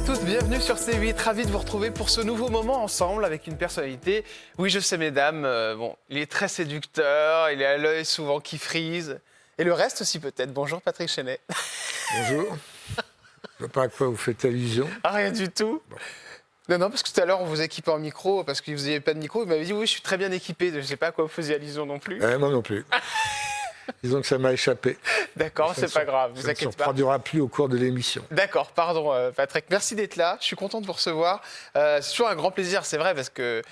tous, bienvenue sur C8, ravi de vous retrouver pour ce nouveau moment ensemble avec une personnalité. Oui, je sais mesdames, il est très séducteur, il est à l'œil souvent qui frise. Et le reste aussi peut-être. Bonjour Patrick Chenet. Bonjour. Je ne sais pas à quoi vous faites allusion. Ah, rien du tout. Bon. Non, parce que tout à l'heure on vous équipait en micro, parce que vous n'aviez pas de micro, vous m'avez dit oui, je suis très bien équipé, je ne sais pas à quoi vous faisiez allusion non plus. Moi non plus. Disons que ça m'a échappé. D'accord, c'est pas grave, vous inquiétez pas. Ça ne se reproduira plus au cours de l'émission. D'accord, pardon Patrick, merci d'être là, je suis content de vous recevoir. C'est toujours un grand plaisir, c'est vrai, parce que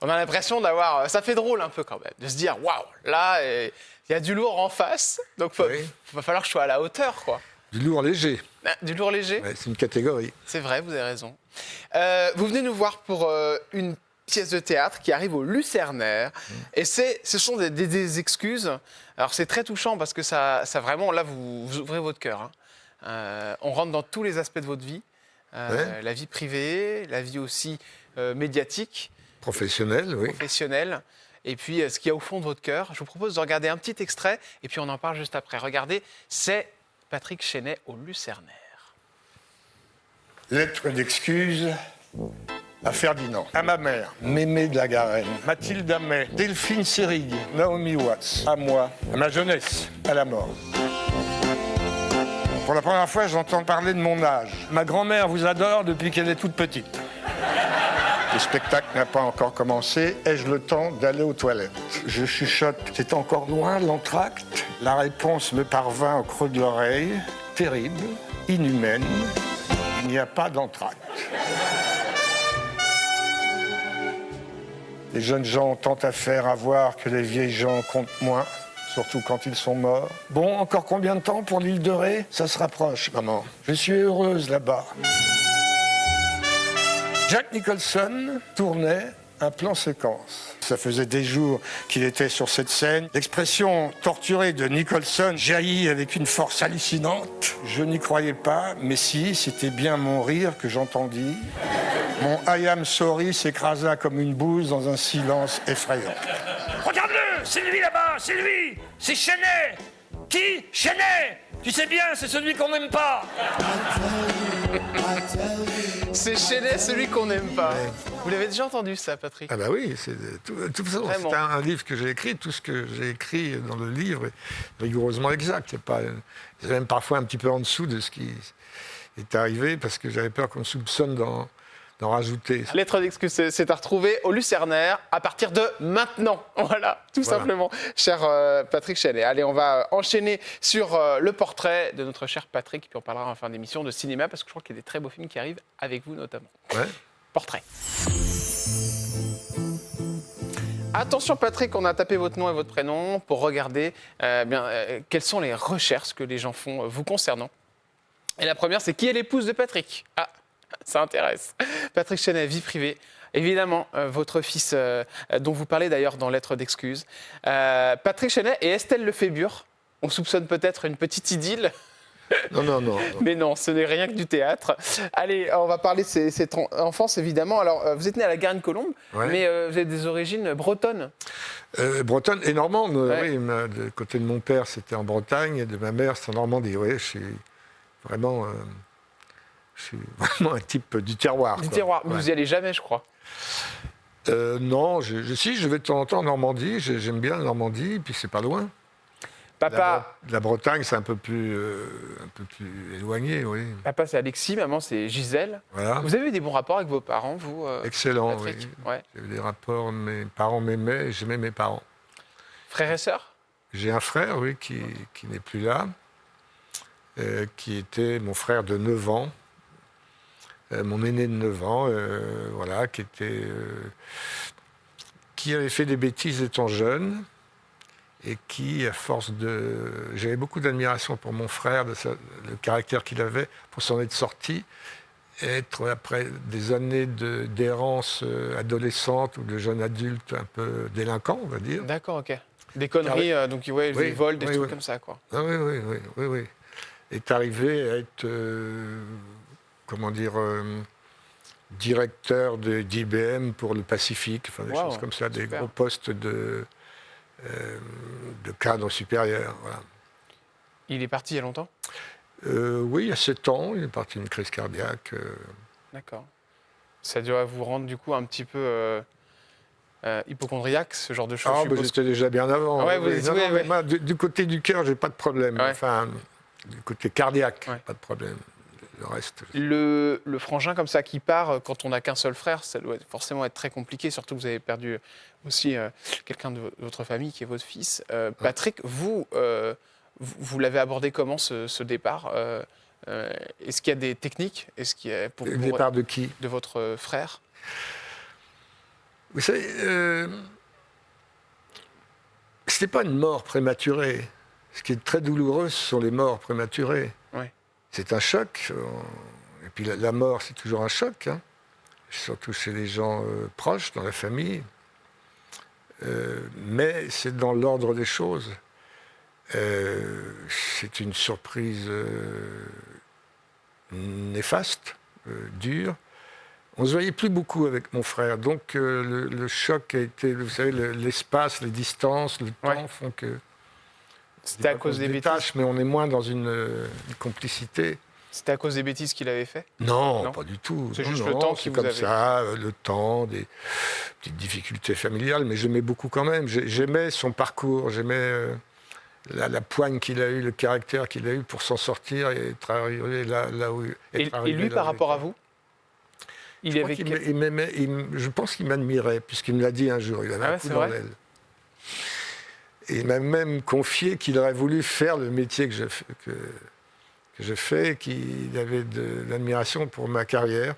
on a l'impression d'avoir... Ça fait drôle un peu quand même, de se dire, waouh, là, il y a du lourd en face, donc il va falloir que je sois à la hauteur, quoi. Du lourd léger. Ah, du lourd léger ? Ouais, c'est une catégorie. C'est vrai, vous avez raison. Vous venez nous voir pour une pièce de théâtre qui arrive au Lucernaire. Et ce sont des excuses. Alors c'est très touchant parce que ça vraiment, là, vous ouvrez votre cœur. Hein. On rentre dans tous les aspects de votre vie. La vie privée, la vie aussi médiatique. Professionnelle, oui. Professionnelle. Et puis ce qu'il y a au fond de votre cœur. Je vous propose de regarder un petit extrait et puis on en parle juste après. Regardez, c'est Patrick Chenet au Lucernaire. Lettre d'excuse à Ferdinand, à ma mère, Mémé de la Garenne, Mathilde Amet, Delphine Seyrig, Naomi Watts, à moi, à ma jeunesse, à la mort. Pour la première fois, j'entends parler de mon âge. Ma grand-mère vous adore depuis qu'elle est toute petite. Le spectacle n'a pas encore commencé. Ai-je le temps d'aller aux toilettes ? Je chuchote. C'est encore loin, l'entracte ? La réponse me parvint au creux de l'oreille. Terrible, inhumaine. Il n'y a pas d'entracte. Les jeunes gens ont tant à faire à voir que les vieilles gens comptent moins, surtout quand ils sont morts. Bon, encore combien de temps pour l'île de Ré ? Ça se rapproche, maman. Je suis heureuse là-bas. Jack Nicholson tournait un plan séquence. Ça faisait des jours qu'il était sur cette scène. L'expression torturée de Nicholson jaillit avec une force hallucinante. Je n'y croyais pas, mais si, c'était bien mon rire que j'entendis. Mon I am sorry s'écrasa comme une bouse dans un silence effrayant. Regarde-le, c'est lui là-bas, c'est lui, c'est Chenet. Qui ? Chenet. Tu sais bien, c'est celui qu'on n'aime pas. C'est Chenet, celui qu'on n'aime pas. Ouais. Vous l'avez déjà entendu, ça, Patrick ? Ah bah oui, de toute façon, c'est un livre que j'ai écrit. Tout ce que j'ai écrit dans le livre est rigoureusement exact. C'est même parfois un petit peu en dessous de ce qui est arrivé, parce que j'avais peur qu'on me soupçonne d'en rajouter. Lettre d'excuse, c'est à retrouver au Lucernaire à partir de maintenant. Voilà, tout simplement, cher Patrick Chenet. Allez, on va enchaîner sur le portrait de notre cher Patrick, puis on parlera en fin d'émission de cinéma, parce que je crois qu'il y a des très beaux films qui arrivent avec vous notamment. Ouais. Portrait. Attention Patrick, on a tapé votre nom et votre prénom pour regarder quelles sont les recherches que les gens font vous concernant. Et la première, c'est qui est l'épouse de Patrick ? Ah, ça intéresse. Patrick Chenet, vie privée. Évidemment, votre fils, dont vous parlez d'ailleurs dans Lettre d'excuse. Patrick Chenet et Estelle Lefébure. On soupçonne peut-être une petite idylle. Non. Mais non, ce n'est rien que du théâtre. Allez, on va parler de cette enfance, évidemment. Alors, vous êtes né à la Garenne-Colombe, mais vous avez des origines bretonnes. Bretonne et normande. Ouais. Oui, du côté de mon père, c'était en Bretagne, et de ma mère, c'est en Normandie. Oui, je suis vraiment un type du terroir. Du terroir. Ouais. Vous y allez jamais, je crois. Non, je vais de temps en temps en Normandie. J'aime bien la Normandie, puis c'est pas loin. Papa. La Bretagne, c'est un peu plus éloigné, oui. Papa, c'est Alexis, maman, c'est Gisèle. Voilà. Vous avez eu des bons rapports avec vos parents, vous Excellent, Patrick ? oui. Ouais. J'ai eu des rapports, mes parents m'aimaient et j'aimais mes parents. Frères et sœurs ? J'ai un frère, oui, qui n'est plus là, qui était mon frère de 9 ans, mon aîné de 9 ans, qui avait fait des bêtises étant jeune, et qui, à force de... J'avais beaucoup d'admiration pour mon frère, le caractère qu'il avait, pour s'en être sorti, être, après des années d'errance adolescente ou de jeune adulte un peu délinquant, on va dire. D'accord, ok. Des conneries, donc des vols, des trucs comme ça, quoi. Ah, oui. Est arrivé à être, directeur d'IBM pour le Pacifique, enfin des choses comme ça, super. Des gros postes de cadre supérieur. Voilà. Il est parti il y a longtemps ? Oui, il y a 7 ans, il est parti d'une crise cardiaque. D'accord. Ça doit vous rendre du coup un petit peu hypocondriaque, ce genre de choses. Ah, je bah, suppose. j'étais déjà bien avant. Ah ouais, vous êtes- Non, oui, non, mais oui. moi, du côté du cœur, j'ai pas de problème. Ouais. Enfin, du côté cardiaque, Ouais. pas de problème. Le reste. Le frangin comme ça qui part quand on n'a qu'un seul frère, ça doit forcément être très compliqué, surtout que vous avez perdu aussi quelqu'un de votre famille qui est votre fils. Patrick, vous l'avez abordé comment ce départ Est-ce qu'il y a des techniques Est-ce qu'il y a Le départ de qui? de votre frère? Vous savez, c'était pas une mort prématurée. Ce qui est très douloureux, ce sont les morts prématurées. Ouais. C'est un choc. Et puis la mort, c'est toujours un choc, hein, surtout chez les gens proches, dans la famille. Mais c'est dans l'ordre des choses. C'est une surprise néfaste, dure. On ne se voyait plus beaucoup avec mon frère, donc le choc a été, vous savez, l'espace, les distances, le Ouais. temps font que... C'était à cause des bêtises. détache, mais on est moins dans une complicité. C'était à cause des bêtises qu'il avait fait? Non, Non. pas du tout. C'est Non, juste non, le temps qui c'est vous comme avait- ça, le temps, des petites difficultés familiales, mais j'aimais beaucoup quand même. J'aimais son parcours, j'aimais la poigne qu'il a eue, le caractère qu'il a eu pour s'en sortir et être arrivé là où... Et lui, par rapport à vous? Il avait Il m'aimait, je pense qu'il m'admirait, puisqu'il me l'a dit un jour. Il avait Ah ouais, un coup c'est dans vrai l'aile. Et il m'a même confié qu'il aurait voulu faire le métier que je fais, qu'il avait de l'admiration pour ma carrière.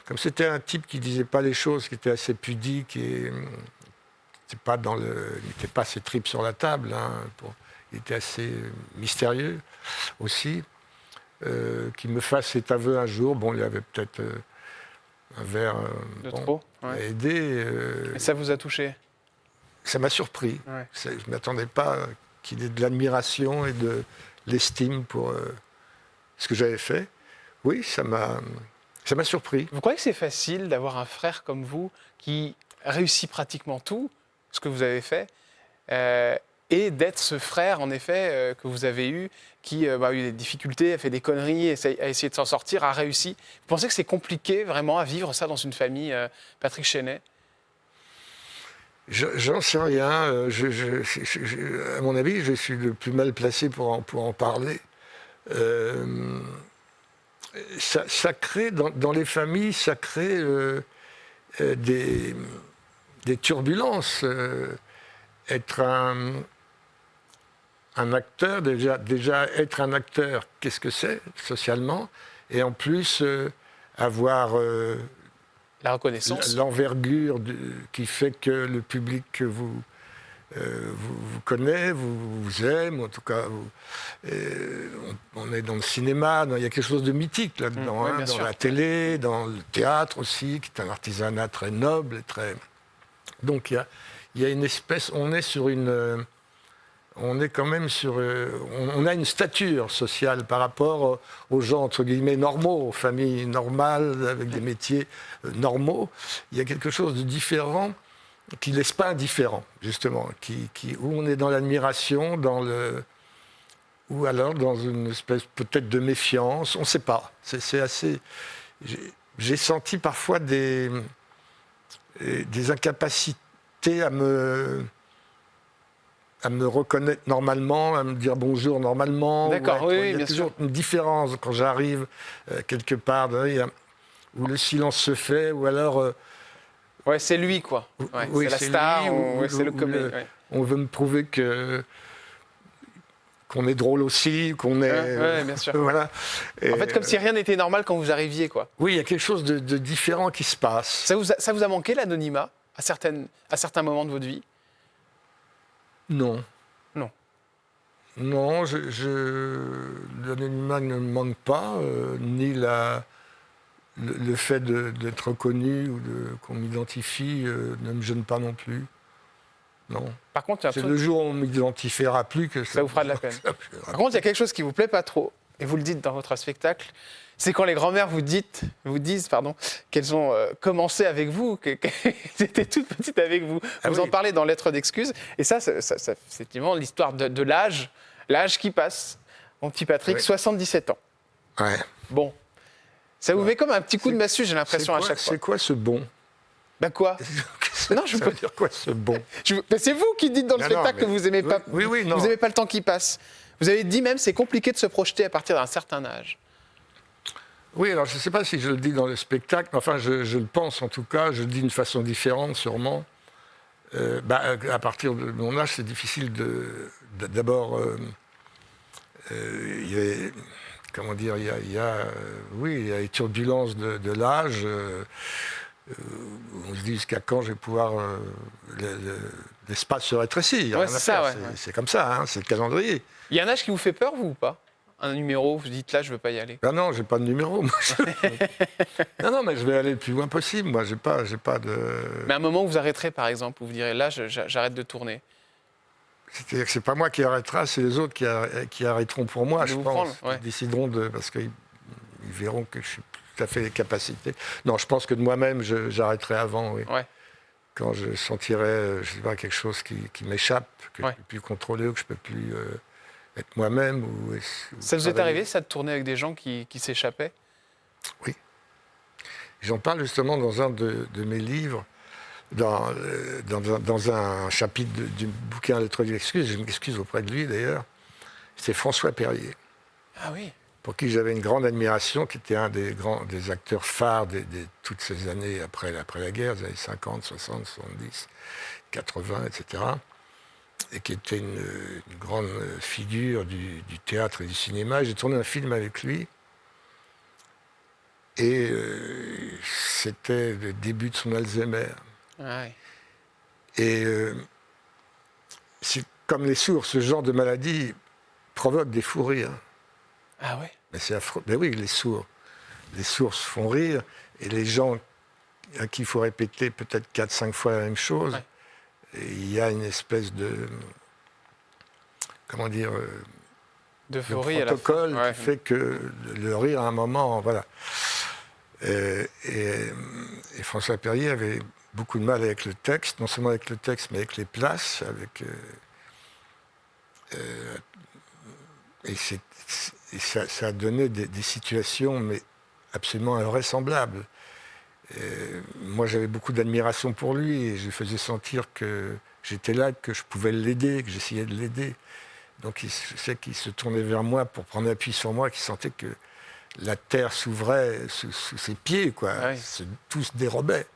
Comme c'était un type qui disait pas les choses, qui était assez pudique et il n'était pas ses tripes sur la table. Hein, il était assez mystérieux aussi. Qu'il me fasse cet aveu un jour, bon, il avait peut-être un verre de bon, trop? a Ouais. aidé. Et ça vous a touché? Ça m'a surpris. Ouais. Je ne m'attendais pas qu'il ait de l'admiration et de l'estime pour ce que j'avais fait. Oui, ça m'a surpris. Vous croyez que c'est facile d'avoir un frère comme vous qui réussit pratiquement tout ce que vous avez fait et d'être ce frère, en effet, que vous avez eu, qui a eu des difficultés, a fait des conneries, a essayé de s'en sortir, a réussi? Vous pensez que c'est compliqué vraiment à vivre ça dans une famille, Patrick Chenet? J'en sais rien. À mon avis, je suis le plus mal placé pour en parler. Ça crée, dans les familles, ça crée des turbulences. Être un acteur, déjà être un acteur, qu'est-ce que c'est socialement? Et en plus, avoir La reconnaissance? l'envergure qui fait que le public que vous connaît, vous aime, en tout cas, on est dans le cinéma, il y a quelque chose de mythique là-dedans, oui, bien dans sûr. la télé, dans le théâtre aussi, qui est un artisanat très noble et très... Donc il y a une espèce, on est quand même sur... on a une stature sociale par rapport aux gens, entre guillemets, normaux, aux familles normales, avec des métiers normaux. Il y a quelque chose de différent qui ne laisse pas indifférent, justement, où on est dans l'admiration, ou alors dans une espèce peut-être de méfiance, on ne sait pas. C'est assez... J'ai senti parfois des incapacités à me reconnaître normalement, à me dire bonjour normalement. D'accord, oui, il y a bien toujours sûr. une différence quand j'arrive quelque part, où le silence se fait, ou alors Ouais, c'est lui, quoi. Ouais, oui, c'est la c'est star, lui, ouais, c'est le comédien. Ouais. on veut me prouver qu'on est drôle aussi, qu'on est... Ouais, bien sûr. voilà. En fait, comme si rien n'était normal quand vous arriviez, quoi. Oui, il y a quelque chose de différent qui se passe. Ça vous a manqué, l'anonymat, à certains moments de votre vie? Non. Non. Non, l'anonymat ne me manque pas, ni le fait d'être reconnu ou qu'on m'identifie ne me gêne pas non plus. Non. Par contre, il y a un C'est truc- le jour où on ne m'identifiera plus que Ça vous fera de la peine. Par contre, il y a quelque chose qui vous plaît pas trop, et vous le dites dans votre spectacle, c'est quand les grands-mères vous disent qu'elles ont commencé avec vous, qu'elles étaient toutes petites avec vous. Ah Vous oui. en parlez dans Lettres d'excuses, et ça c'est effectivement l'histoire de l'âge qui passe. Mon petit Patrick, Oui. 77 ans. Ouais. Bon, Ça vous met comme un petit coup de massue, j'ai l'impression, à chaque fois. C'est quoi ce bon? Bah quoi? Non, je Ça veut dire quoi ce bon? Mais c'est vous qui dites dans le Non, spectacle mais- que vous aimez pas. Oui, non. Vous aimez pas le temps qui passe. Vous avez dit même c'est compliqué de se projeter à partir d'un certain âge. Oui, alors je ne sais pas si je le dis dans le spectacle, mais enfin je le pense en tout cas, je le dis d'une façon différente sûrement. À partir de mon âge, c'est difficile d'abord, il y a, comment dire, il y a les turbulences de l'âge. On se dit jusqu'à quand je vais pouvoir, l'espace se rétrécit. Il y a Ouais, rien à c'est ça, faire, c'est comme ça, hein, c'est le calendrier. Il y a un âge qui vous fait peur, vous ou pas? Un numéro, vous dites là, je veux pas y aller. Ben non, j'ai pas de numéro. Moi, non, mais je vais aller le plus loin possible. Moi, j'ai pas de. Mais à un moment où vous arrêterez, par exemple, où vous direz là, j'arrête de tourner. C'est-à-dire que c'est pas moi qui arrêtera, c'est les autres qui arrêteront pour moi, De je vous pense. prendre, ouais. Ils décideront parce qu'ils verront que je suis tout à fait les capacités. Non, je pense que de moi-même, j'arrêterai avant, oui. Ouais. Quand je sentirai, je sais pas, quelque chose qui m'échappe, que je ne peux plus contrôler ou que je ne peux plus être moi-même. Ça vous est arrivé, ça, de tourner avec des gens qui s'échappaient? Oui. J'en parle justement dans un de mes livres, dans un chapitre du bouquin Lettres d'excuse. Je m'excuse auprès de lui d'ailleurs. C'est François Perrier. Ah oui. Pour qui j'avais une grande admiration, qui était un des acteurs phares de toutes ces années après la guerre, les années 50, 60, 70, 80, etc. Et qui était une grande figure du théâtre et du cinéma. J'ai tourné un film avec lui. Et c'était le début de son Alzheimer. Ah oui. Et c'est comme les sourds, ce genre de maladie provoque des fous rires. Ah ouais. Mais c'est affreux. Mais oui, les sourds se font rire, et les gens à qui il faut répéter peut-être 4-5 fois la même chose, ouais. Et il y a une espèce de, comment dire, de protocole qui fait que le rire à un moment, voilà. Et François Perrier avait beaucoup de mal avec le texte, non seulement avec le texte, mais avec les places, et ça a donné des situations mais absolument invraisemblables. Moi, j'avais beaucoup d'admiration pour lui et je lui faisais sentir que j'étais là, que je pouvais l'aider, que j'essayais de l'aider. Donc, je sais qu'il se tournait vers moi pour prendre appui sur moi, qu'il sentait que la terre s'ouvrait sous ses pieds, quoi. Ah oui. Tout se dérobait.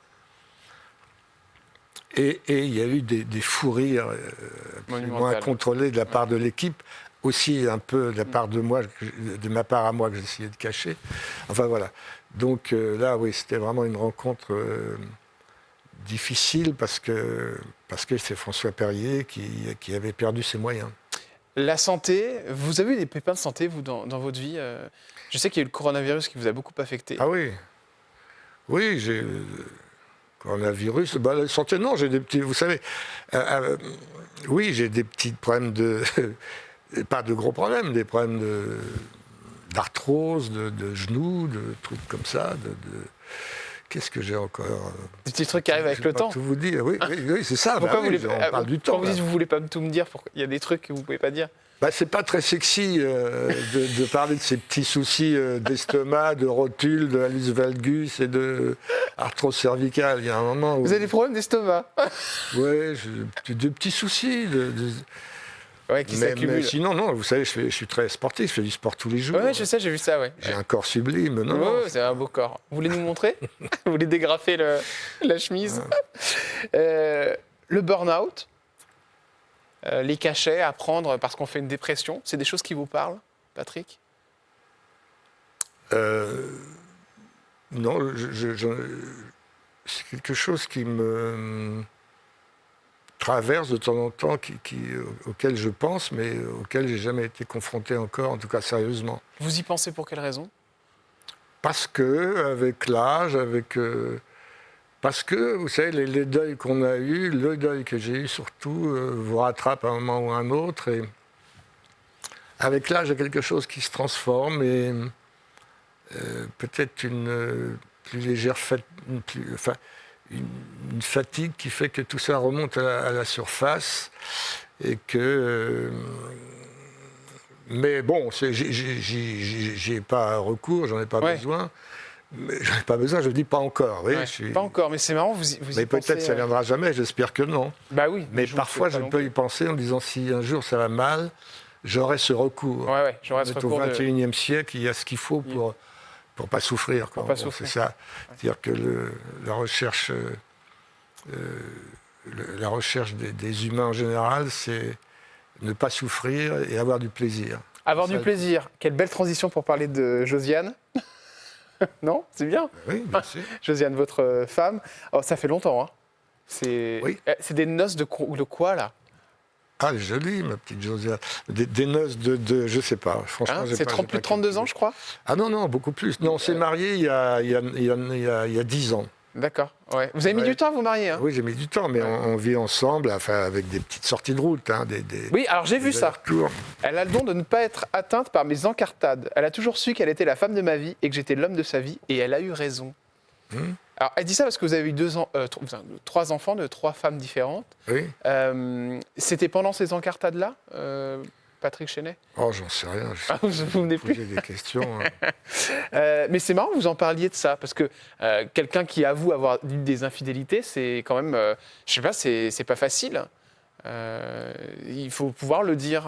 Et il y a eu des fous rires absolument incontrôlés de la part de l'équipe, aussi un peu de la part de moi, de ma part à moi, que j'essayais de cacher. Enfin voilà. Donc là, oui, c'était vraiment une rencontre difficile parce que c'est François Perrier qui avait perdu ses moyens. La santé, vous avez eu des pépins de santé, vous, dans votre vie? Je sais qu'il y a eu le coronavirus qui vous a beaucoup affecté. Ah oui. Oui, j'ai coronavirus. Bah, la santé, non, j'ai des petits... Vous savez, oui, j'ai des petits problèmes pas de gros problèmes, des problèmes d'arthrose, de genoux, de trucs comme ça. Qu'est-ce que j'ai encore? Des petits trucs qui arrivent avec le temps. Tout vous dire. Oui, c'est ça. Pourquoi bah, on parle du temps. Quand vous dites que vous ne voulez pas tout me dire, il y a des trucs que vous ne pouvez pas dire. Bah, c'est pas très sexy de parler de ces petits soucis d'estomac, de rotule, de hallux valgus et de arthrose cervicale. Il y a un moment où... Vous avez des problèmes d'estomac? Oui, j'ai des petits soucis. Ouais, qui s'accumulent. Mais sinon, non, vous savez, je suis très sportif, je fais du sport tous les jours. Oui, je sais, j'ai vu ça, ouais. J'ai un corps sublime, non, c'est un beau corps. Vous voulez nous montrer? Vous voulez dégrafer la chemise? Le burn-out, les cachets à prendre parce qu'on fait une dépression, c'est des choses qui vous parlent, Patrick? Non, c'est quelque chose qui me traverse de temps en temps, auquel je pense, mais auquel j'ai jamais été confronté encore, en tout cas sérieusement. Vous y pensez pour quelle raison? Parce que, avec l'âge, parce que, vous savez, les deuils qu'on a eus, le deuil que j'ai eu surtout, vous rattrape à un moment ou à un autre, et avec l'âge, il y a quelque chose qui se transforme, et peut-être une plus légère une fatigue qui fait que tout ça remonte à la surface et que... mais bon, j'y ai pas recours, j'en ai pas besoin. Mais j'en ai pas besoin, je ne dis pas encore. Oui, Ouais, Pas encore, mais c'est marrant, vous y Mais pensez, peut-être ça ne viendra jamais, j'espère que non. Bah oui. Mais je vous parfois, souhaite je pas non peux plus. y penser en me disant si un jour ça va mal, j'aurai ce recours. Ouais, j'aurais ce On est au recours de... 21e siècle, il y a ce qu'il faut pour pas souffrir. Pour quoi. pas Bon, souffrir. c'est ça. C'est-à-dire que la recherche, la recherche des humains en général, c'est ne pas souffrir et avoir du plaisir. Avoir Ça, du plaisir. Quelle belle transition pour parler de Josiane. Non, c'est bien. Oui, bien sûr. Josiane, votre femme. Oh, ça fait longtemps, hein. C'est Oui. c'est des noces de quoi, là? Ah, elle est jolie, ma petite Josiane. Des noces je sais pas. Franchement, Hein, j'ai c'est pas- 30, j'ai plus de pas 32 calculé. ans, je crois. Ah non, beaucoup plus. Non, on s'est mariés il y a 10 ans. D'accord. Ouais. Vous avez mis Ouais. du temps à vous marier, hein? Oui, j'ai mis du temps, mais Ouais. on vit ensemble, enfin, avec des petites sorties de route. Hein, Oui, alors j'ai vu ça. allers-retours. Elle a le don de ne pas être atteinte par mes encartades. Elle a toujours su qu'elle était la femme de ma vie et que j'étais l'homme de sa vie, et elle a eu raison. Alors, elle dit ça parce que vous avez eu 3 enfants de 3 femmes différentes. Oui. C'était pendant ces encartades-là, Patrick Chenet? Oh, j'en sais rien. Je Ah, vous vous souvenez plus? posais des questions. Hein. Mais c'est marrant que vous en parliez de ça, parce que quelqu'un qui avoue avoir eu des infidélités, c'est quand même, je sais pas, c'est pas facile. Il faut pouvoir le dire,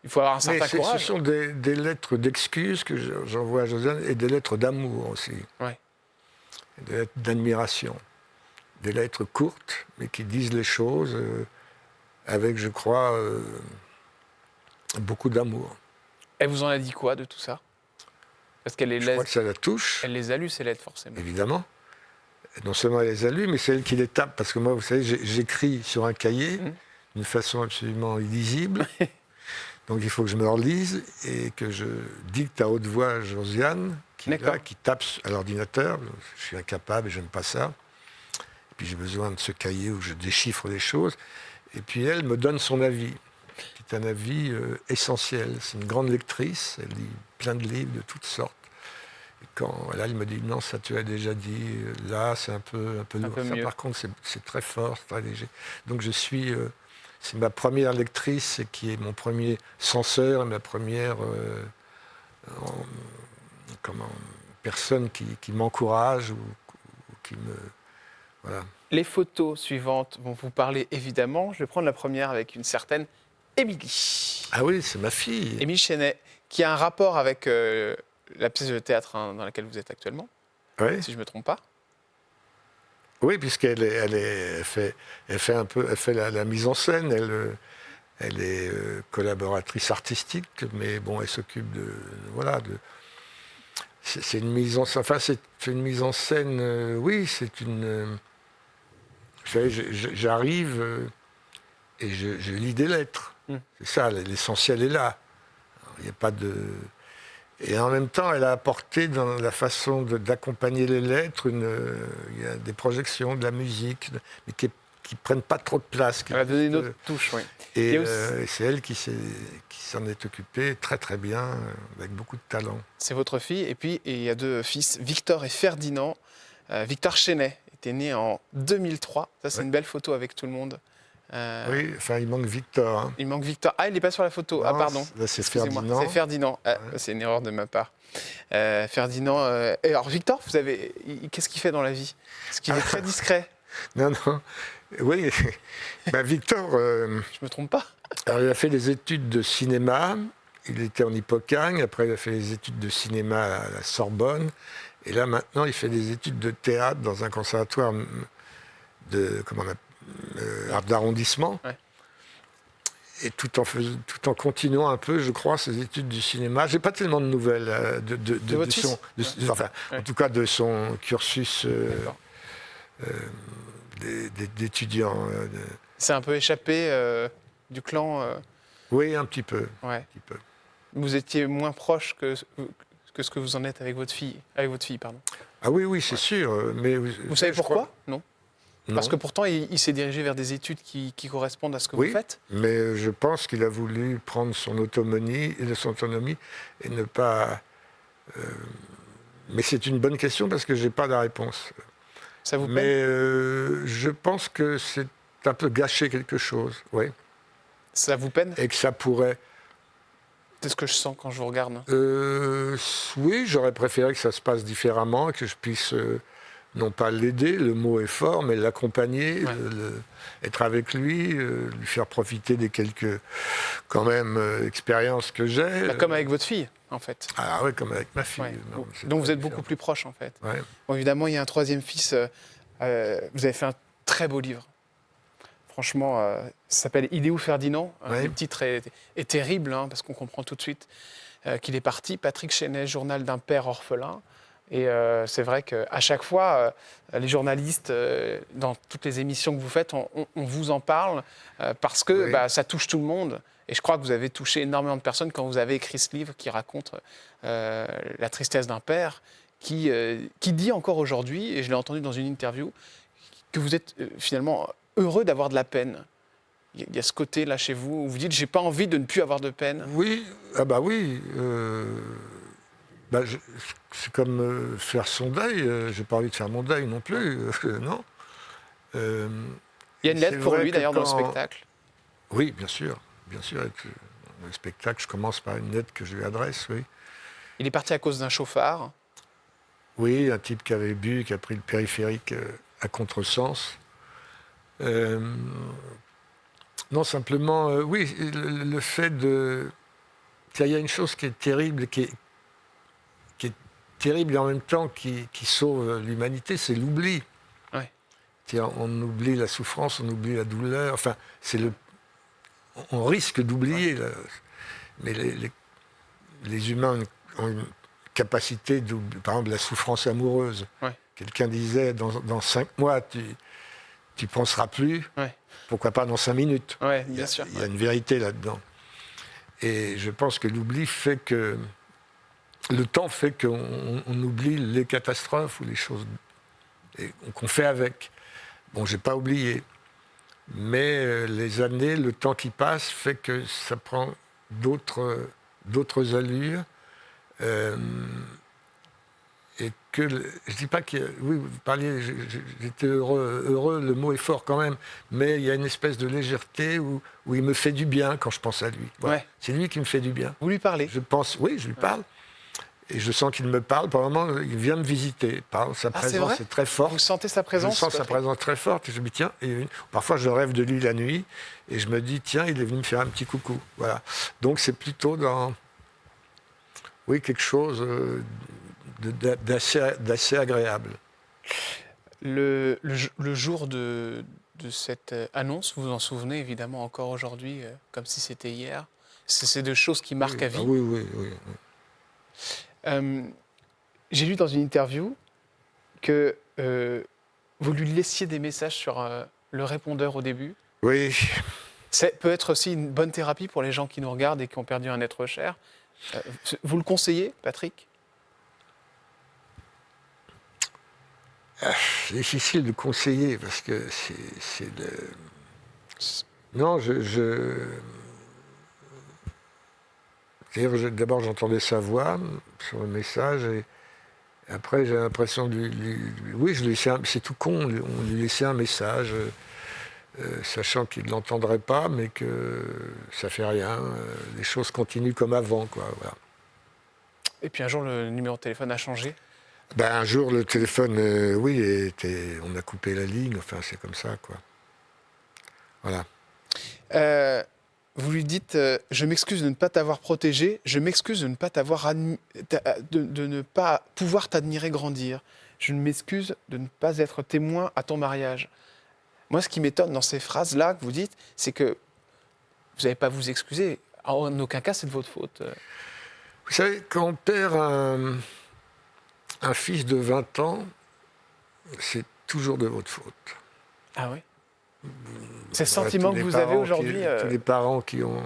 il faut avoir un Mais certain ce courage. sont des lettres d'excuses que j'envoie à Josiane et des lettres d'amour aussi. Ouais. Des lettres d'admiration. Des lettres courtes, mais qui disent les choses avec, je crois, beaucoup d'amour. Elle vous en a dit quoi de tout ça? Parce qu'elle Je crois que ça la touche, elle les a lues, ces lettres, forcément. évidemment. Non seulement elle les a lues, mais c'est elle qui les tape. Parce que moi, vous savez, j'écris sur un cahier d'une façon absolument illisible. Donc il faut que je me relise et que je dicte à haute voix à Josiane, qui est là, D'accord. qui tape à l'ordinateur. Je suis incapable et j'aime pas ça. Et puis j'ai besoin de ce cahier où je déchiffre les choses. Et puis elle me donne son avis, qui est un avis essentiel. C'est une grande lectrice, elle lit plein de livres de toutes sortes. Et quand là, elle me dit non, ça tu as déjà dit, là c'est un peu lourd. peu Ça, mieux. par contre, c'est très fort, c'est très léger. Donc je suis, c'est ma première lectrice et qui est mon premier censeur et ma première personne qui m'encourage ou qui me. Voilà. Les photos suivantes vont vous parler évidemment. Je vais prendre la première avec une certaine Émilie. Ah oui, c'est ma fille. Émilie Chenet, qui a un rapport avec la pièce de théâtre dans laquelle vous êtes actuellement, Oui, si je ne me trompe pas. oui, puisqu'elle elle fait la mise en scène. Elle est collaboratrice artistique, mais bon, elle s'occupe c'est une mise en scène. Enfin, c'est une mise en scène. Oui, c'est une. Vous savez, j'arrive et je lis des lettres. C'est ça, l'essentiel est là. Il n'y a pas de. Et en même temps, elle a apporté dans la façon d'accompagner les lettres, il y a des projections, de la musique, mais qui ne prennent pas trop de place. Elle a donné une autre touche, oui. Et Il y a aussi- et c'est elle qui s'en est occupée très très bien, avec beaucoup de talent. C'est votre fille. Et puis, il y a 2 fils, Victor et Ferdinand. Victor Chenet était né en 2003. Ça, c'est Ouais. une belle photo avec tout le monde. Oui, enfin, il manque Victor. Hein. Il manque Victor. Ah, il n'est pas sur la photo. Ah, Non, pardon. Là, c'est Excusez-moi. Ferdinand. C'est Ferdinand. Ah, c'est une erreur de ma part. Ferdinand. Et alors, Victor, qu'est-ce qu'il fait dans la vie? Parce qu'il est très discret. Non, non. Oui, ben, Victor, Je me trompe pas? alors, il a fait des études de cinéma. Il était en Hippocagne. Après, il a fait des études de cinéma à la Sorbonne. Et là, maintenant, il fait des études de théâtre dans un conservatoire d'arrondissement. Ouais. Et tout en continuant un peu, je crois, ses études du cinéma. J'ai pas tellement de nouvelles De votre fils? enfin, Ouais. en tout cas, de son cursus D'accord. d'étudiant. C'est un peu échappé du clan. Oui, un petit peu. Ouais. Un petit peu. Vous étiez moins proche que ce que vous en êtes avec votre fille. Pardon. Ah oui, oui, c'est sûr. Mais Vous savez je pourquoi? crois- Non. Non. Parce que pourtant, il s'est dirigé vers des études qui correspondent à ce que Oui. vous faites. Mais je pense qu'il a voulu prendre son autonomie et ne pas. Mais c'est une bonne question parce que j'ai pas la réponse. Ça vous Mais peine? je pense que c'est un peu gâcher quelque chose, oui, Ça vous peine? et que ça pourrait. C'est ce que je sens quand je vous regarde. Oui, j'aurais préféré que ça se passe différemment, que je puisse non pas l'aider, le mot est fort, mais l'accompagner, Ouais. être avec lui, lui faire profiter des quelques, quand même, expériences que j'ai. Bah, comme avec votre fille, en fait. Ah oui, comme avec ma fille. Ouais. Non, c'est Donc vous très êtes beaucoup différent. plus proche, en fait. Ouais. Bon, évidemment, il y a un troisième fils. Vous avez fait un très beau livre. Franchement, ça s'appelle Il est où Ferdinand? Ouais. Le titre est terrible, hein, parce qu'on comprend tout de suite qu'il est parti. Patrick Chenet, journal d'un père orphelin. Et c'est vrai qu'à chaque fois, les journalistes, dans toutes les émissions que vous faites, on vous en parle parce que Oui. ça touche tout le monde. Et je crois que vous avez touché énormément de personnes quand vous avez écrit ce livre qui raconte la tristesse d'un père qui dit encore aujourd'hui, et je l'ai entendu dans une interview, que vous êtes finalement heureux d'avoir de la peine. Il y a ce côté-là chez vous où vous dites « j'ai pas envie de ne plus avoir de peine ». Oui, ah bah oui. C'est comme faire son deuil. J'ai pas envie de faire mon deuil non plus, non. Il y a une C'est lettre pour vrai lui que d'ailleurs dans le quand- spectacle. Oui, bien sûr. Bien sûr. Dans le spectacle, je commence par une lettre que je lui adresse, oui. Il est parti à cause d'un chauffard. Oui, un type qui avait bu, qui a pris le périphérique à contresens. Non, simplement, oui, le fait de... Il y a une chose qui est terrible, qui est terrible et en même temps qui sauve l'humanité, c'est l'oubli. Ouais. On oublie la souffrance, on oublie la douleur, enfin, on risque d'oublier. Là. Mais les humains ont une capacité d'oublier, par exemple, la souffrance amoureuse. Ouais. Quelqu'un disait, dans 5 mois, tu penseras plus, Ouais. pourquoi pas dans 5 minutes. Ouais, bien sûr. Il y a une vérité là-dedans. Et je pense que l'oubli fait que... Le temps fait qu'on oublie les catastrophes ou les choses qu'on fait avec. Bon, j'ai pas oublié. Mais les années, le temps qui passe fait que ça prend d'autres allures. Et que, je dis pas que, oui, vous parliez, j'étais heureux, le mot est fort quand même, mais il y a une espèce de légèreté où il me fait du bien quand je pense à lui. Voilà. Ouais. C'est lui qui me fait du bien. Vous lui parlez. Je pense, oui, je lui parle. Et je sens qu'il me parle. Par moment, il vient me visiter. Sa Ah, c'est vrai présence est très forte. Vous sentez sa présence? Je sens sa Patrick présence très forte. Et je me dis, tiens, parfois je rêve de lui la nuit. Et je me dis, tiens, il est venu me faire un petit coucou. Voilà. Donc c'est plutôt dans, oui, quelque chose d'assez agréable. Le jour de cette annonce, vous vous en souvenez évidemment encore aujourd'hui, comme si c'était hier. C'est deux choses qui marquent à vie. Ah oui, oui, oui. J'ai lu dans une interview que vous lui laissiez des messages sur le répondeur au début. Oui. Ça peut être aussi une bonne thérapie pour les gens qui nous regardent et qui ont perdu un être cher. Vous le conseillez, Patrick? C'est difficile de conseiller parce que c'est le... Non, c'est-à-dire, d'abord, j'entendais sa voix sur le message et après, j'ai l'impression de lui... Oui, c'est tout con, on lui laissait un message, sachant qu'il ne l'entendrait pas, mais que ça fait rien. Les choses continuent comme avant, quoi. Voilà. Et puis un jour, le numéro de téléphone a changé. Ben, un jour, le téléphone, oui, on a coupé la ligne, enfin, c'est comme ça, quoi. Voilà. Vous lui dites je m'excuse de ne pas t'avoir protégé, je m'excuse de ne pas de ne pas pouvoir t'admirer grandir. Je m'excuse de ne pas être témoin à ton mariage. Moi, ce qui m'étonne dans ces phrases-là que vous dites, c'est que vous n'allez pas vous excuser. En aucun cas, c'est de votre faute. Vous savez, quand on perd un fils de 20 ans, c'est toujours de votre faute. Ah oui. C'est le Voilà, sentiment tous que les vous avez parents aujourd'hui. Tous les parents qui ont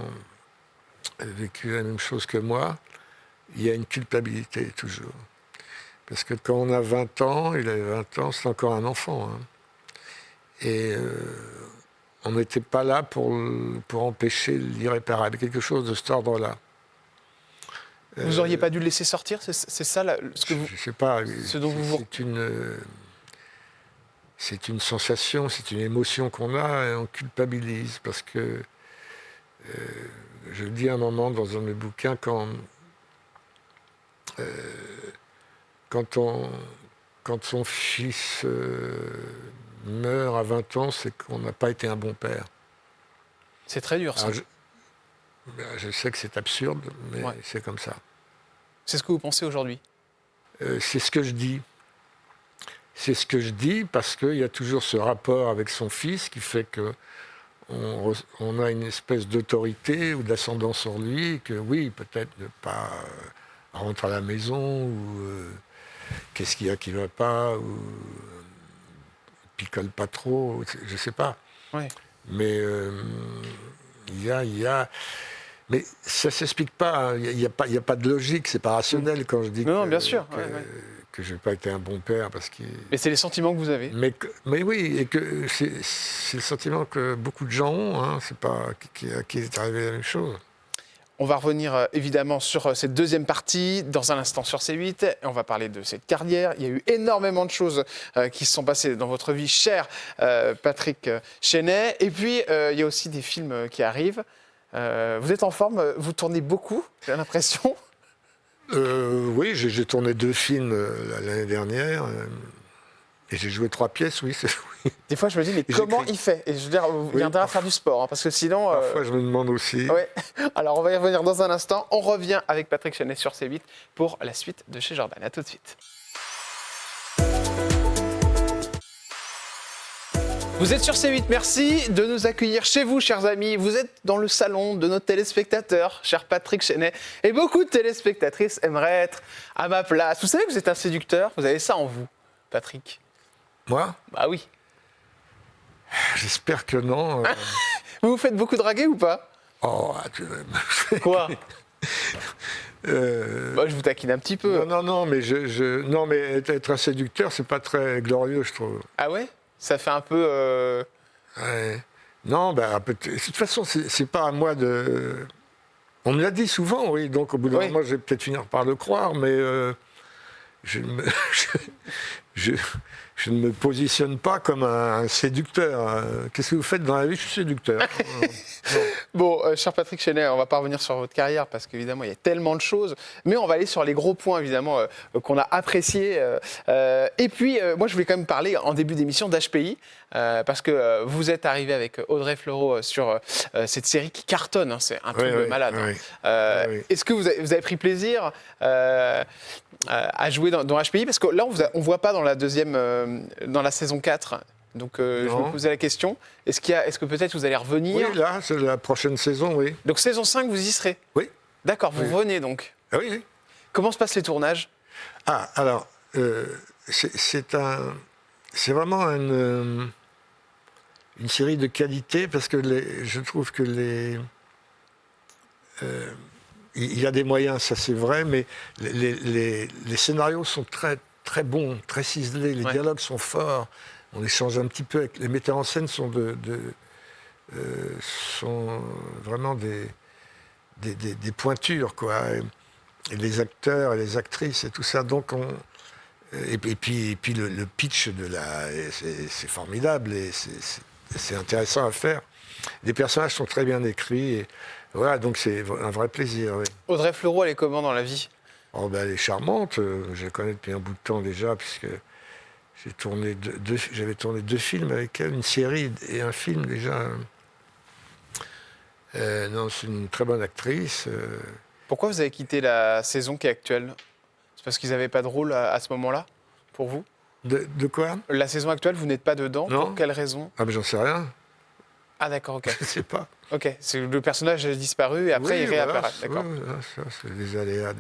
vécu la même chose que moi, il y a une culpabilité toujours. Parce que quand on a 20 ans, il avait 20 ans, c'est encore un enfant. Hein. Et on n'était pas là pour empêcher l'irréparable, quelque chose de cet ordre-là. Vous n'auriez pas dû le laisser sortir, c'est ça ce que vous... Je ne sais pas. Ce dont vous... C'est une sensation, c'est une émotion qu'on a et on culpabilise parce que je le dis à un moment dans un de mes bouquins, quand son fils meurt à 20 ans, c'est qu'on n'a pas été un bon père. C'est très dur, ça. Alors, je sais que c'est absurde, mais Ouais. c'est comme ça. C'est ce que vous pensez aujourd'hui? C'est ce que je dis. C'est ce que je dis parce qu'il y a toujours ce rapport avec son fils qui fait que on a une espèce d'autorité ou d'ascendant sur lui, que oui, peut-être ne pas rentrer à la maison, ou qu'est-ce qu'il y a qui ne va pas, ou picole pas trop, je ne sais pas. Ouais. Mais il y a... Mais ça ne s'explique pas, il n'y a pas de logique, c'est pas rationnel quand je dis Non, bien sûr, que, ouais, ouais. que je n'ai pas été un bon père. Parce que... Mais c'est les sentiments que vous avez. Mais oui, et que c'est le sentiment que beaucoup de gens ont, hein, c'est pas à qui est arrivé la même chose. On va revenir évidemment sur cette deuxième partie dans un instant sur C8. Et on va parler de cette carrière. Il y a eu énormément de choses qui se sont passées dans votre vie, cher Patrick Chenet. Et puis, il y a aussi des films qui arrivent. Vous êtes en forme, vous tournez beaucoup, j'ai l'impression. Oui, j'ai tourné 2 films l'année dernière. Et j'ai joué 3 pièces, oui. Oui. Des fois, je me dis, mais J'ai comment écrit. il fait? Et je veux dire, il y a intérêt à faire du sport, hein, parce que sinon... Parfois, je me demande aussi. Ouais. Alors, on va y revenir dans un instant. On revient avec Patrick Chenet sur C8 pour la suite de chez Jordan. À tout de suite. Vous êtes sur C8, merci de nous accueillir chez vous, chers amis. Vous êtes dans le salon de nos téléspectateurs, cher Patrick Chenet. Et beaucoup de téléspectatrices aimeraient être à ma place. Vous savez que vous êtes un séducteur, vous avez ça en vous, Patrick. Moi, Bah oui. j'espère que non. Vous vous faites beaucoup draguer ou pas? Oh, Quoi? euh, Bah, je vous taquine un petit peu. non, mais non, mais être un séducteur, c'est pas très glorieux, je trouve. Ah ouais? Ça fait un peu... Ouais. Non, de toute façon, c'est pas à moi de. On me l'a dit souvent, oui. Donc au bout d'un Oui. moment, je vais peut-être finir par le croire, mais je, ne me, je ne me positionne pas comme un séducteur. Qu'est-ce que vous faites dans la vie? Je suis séducteur. Bon, cher Patrick Chenet, on va pas revenir sur votre carrière parce qu'évidemment, il y a tellement de choses. Mais on va aller sur les gros points, évidemment, qu'on a appréciés. Et puis, moi, je voulais quand même parler en début d'émission d'HPI parce que vous êtes arrivé avec Audrey Fleurot sur cette série qui cartonne. Hein, c'est un truc de malade. Oui. Oui. Est-ce que vous avez pris plaisir à jouer dans HPI? Parce que là, on voit pas dans la dans la saison 4. Donc, je me posais la question, est-ce que peut-être vous allez revenir? Oui, là, c'est la prochaine saison, oui. Donc, saison 5, vous y serez? Oui. D'accord, vous Oui. revenez donc. Ah oui, oui. Comment se passent les tournages? Ah, alors, c'est vraiment une série de qualité parce que je trouve que il y a des moyens, ça c'est vrai, mais les scénarios sont très, très bons, très ciselés, les Ouais. dialogues sont forts, on échange un petit peu, les metteurs en scène sont sont vraiment des pointures, quoi. Et les acteurs et les actrices et tout ça, donc et puis le pitch c'est formidable et c'est intéressant à faire. Les personnages sont très bien écrits et voilà, donc c'est un vrai plaisir. Oui. Audrey Fleurot, elle est comment dans la vie? Oh, ben, elle est charmante, je la connais depuis un bout de temps déjà puisque j'avais tourné 2 films avec elle, une série et un film déjà. Non, c'est une très bonne actrice. Pourquoi vous avez quitté la saison qui est actuelle? C'est parce qu'ils n'avaient pas de rôle à ce moment-là, pour vous? De quoi? La saison actuelle, vous n'êtes pas dedans? Non. Pour quelle raison? Ah, mais j'en sais rien. Ah d'accord, ok. Je sais pas. Ok, c'est le personnage a disparu et après Oui, il voilà, réapparaît. D'accord. oui, voilà, ça, c'est les aléas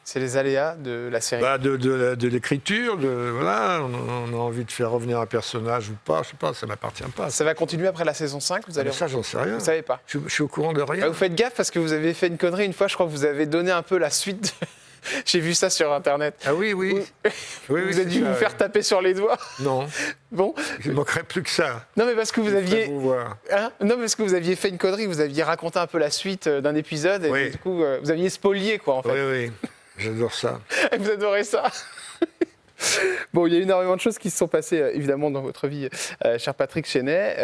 C'est les aléas de la série. de l'écriture. Voilà, on a envie de faire revenir un personnage ou pas, je sais pas, ça m'appartient pas. Ça va continuer après la saison 5, vous allez... Mais ça, j'en sais rien. Vous savez pas? Je suis au courant de rien. Bah, vous faites gaffe parce que vous avez fait une connerie une fois, je crois que vous avez donné un peu la suite. J'ai vu ça sur Internet. Ah oui, oui. Vous, Oui, vous c'est avez dû ça, vous faire oui. taper sur les doigts. Non, Bon, il ne manquerait plus que ça. non mais parce que vous Je ferais aviez... vous voir. Hein, non, parce que vous aviez fait une connerie, vous aviez raconté un peu la suite d'un épisode et Oui. du coup, vous aviez spolié, quoi, en fait. Oui, oui, j'adore ça. Et vous adorez ça. Bon, il y a énormément de choses qui se sont passées, évidemment, dans votre vie, cher Patrick Chenet.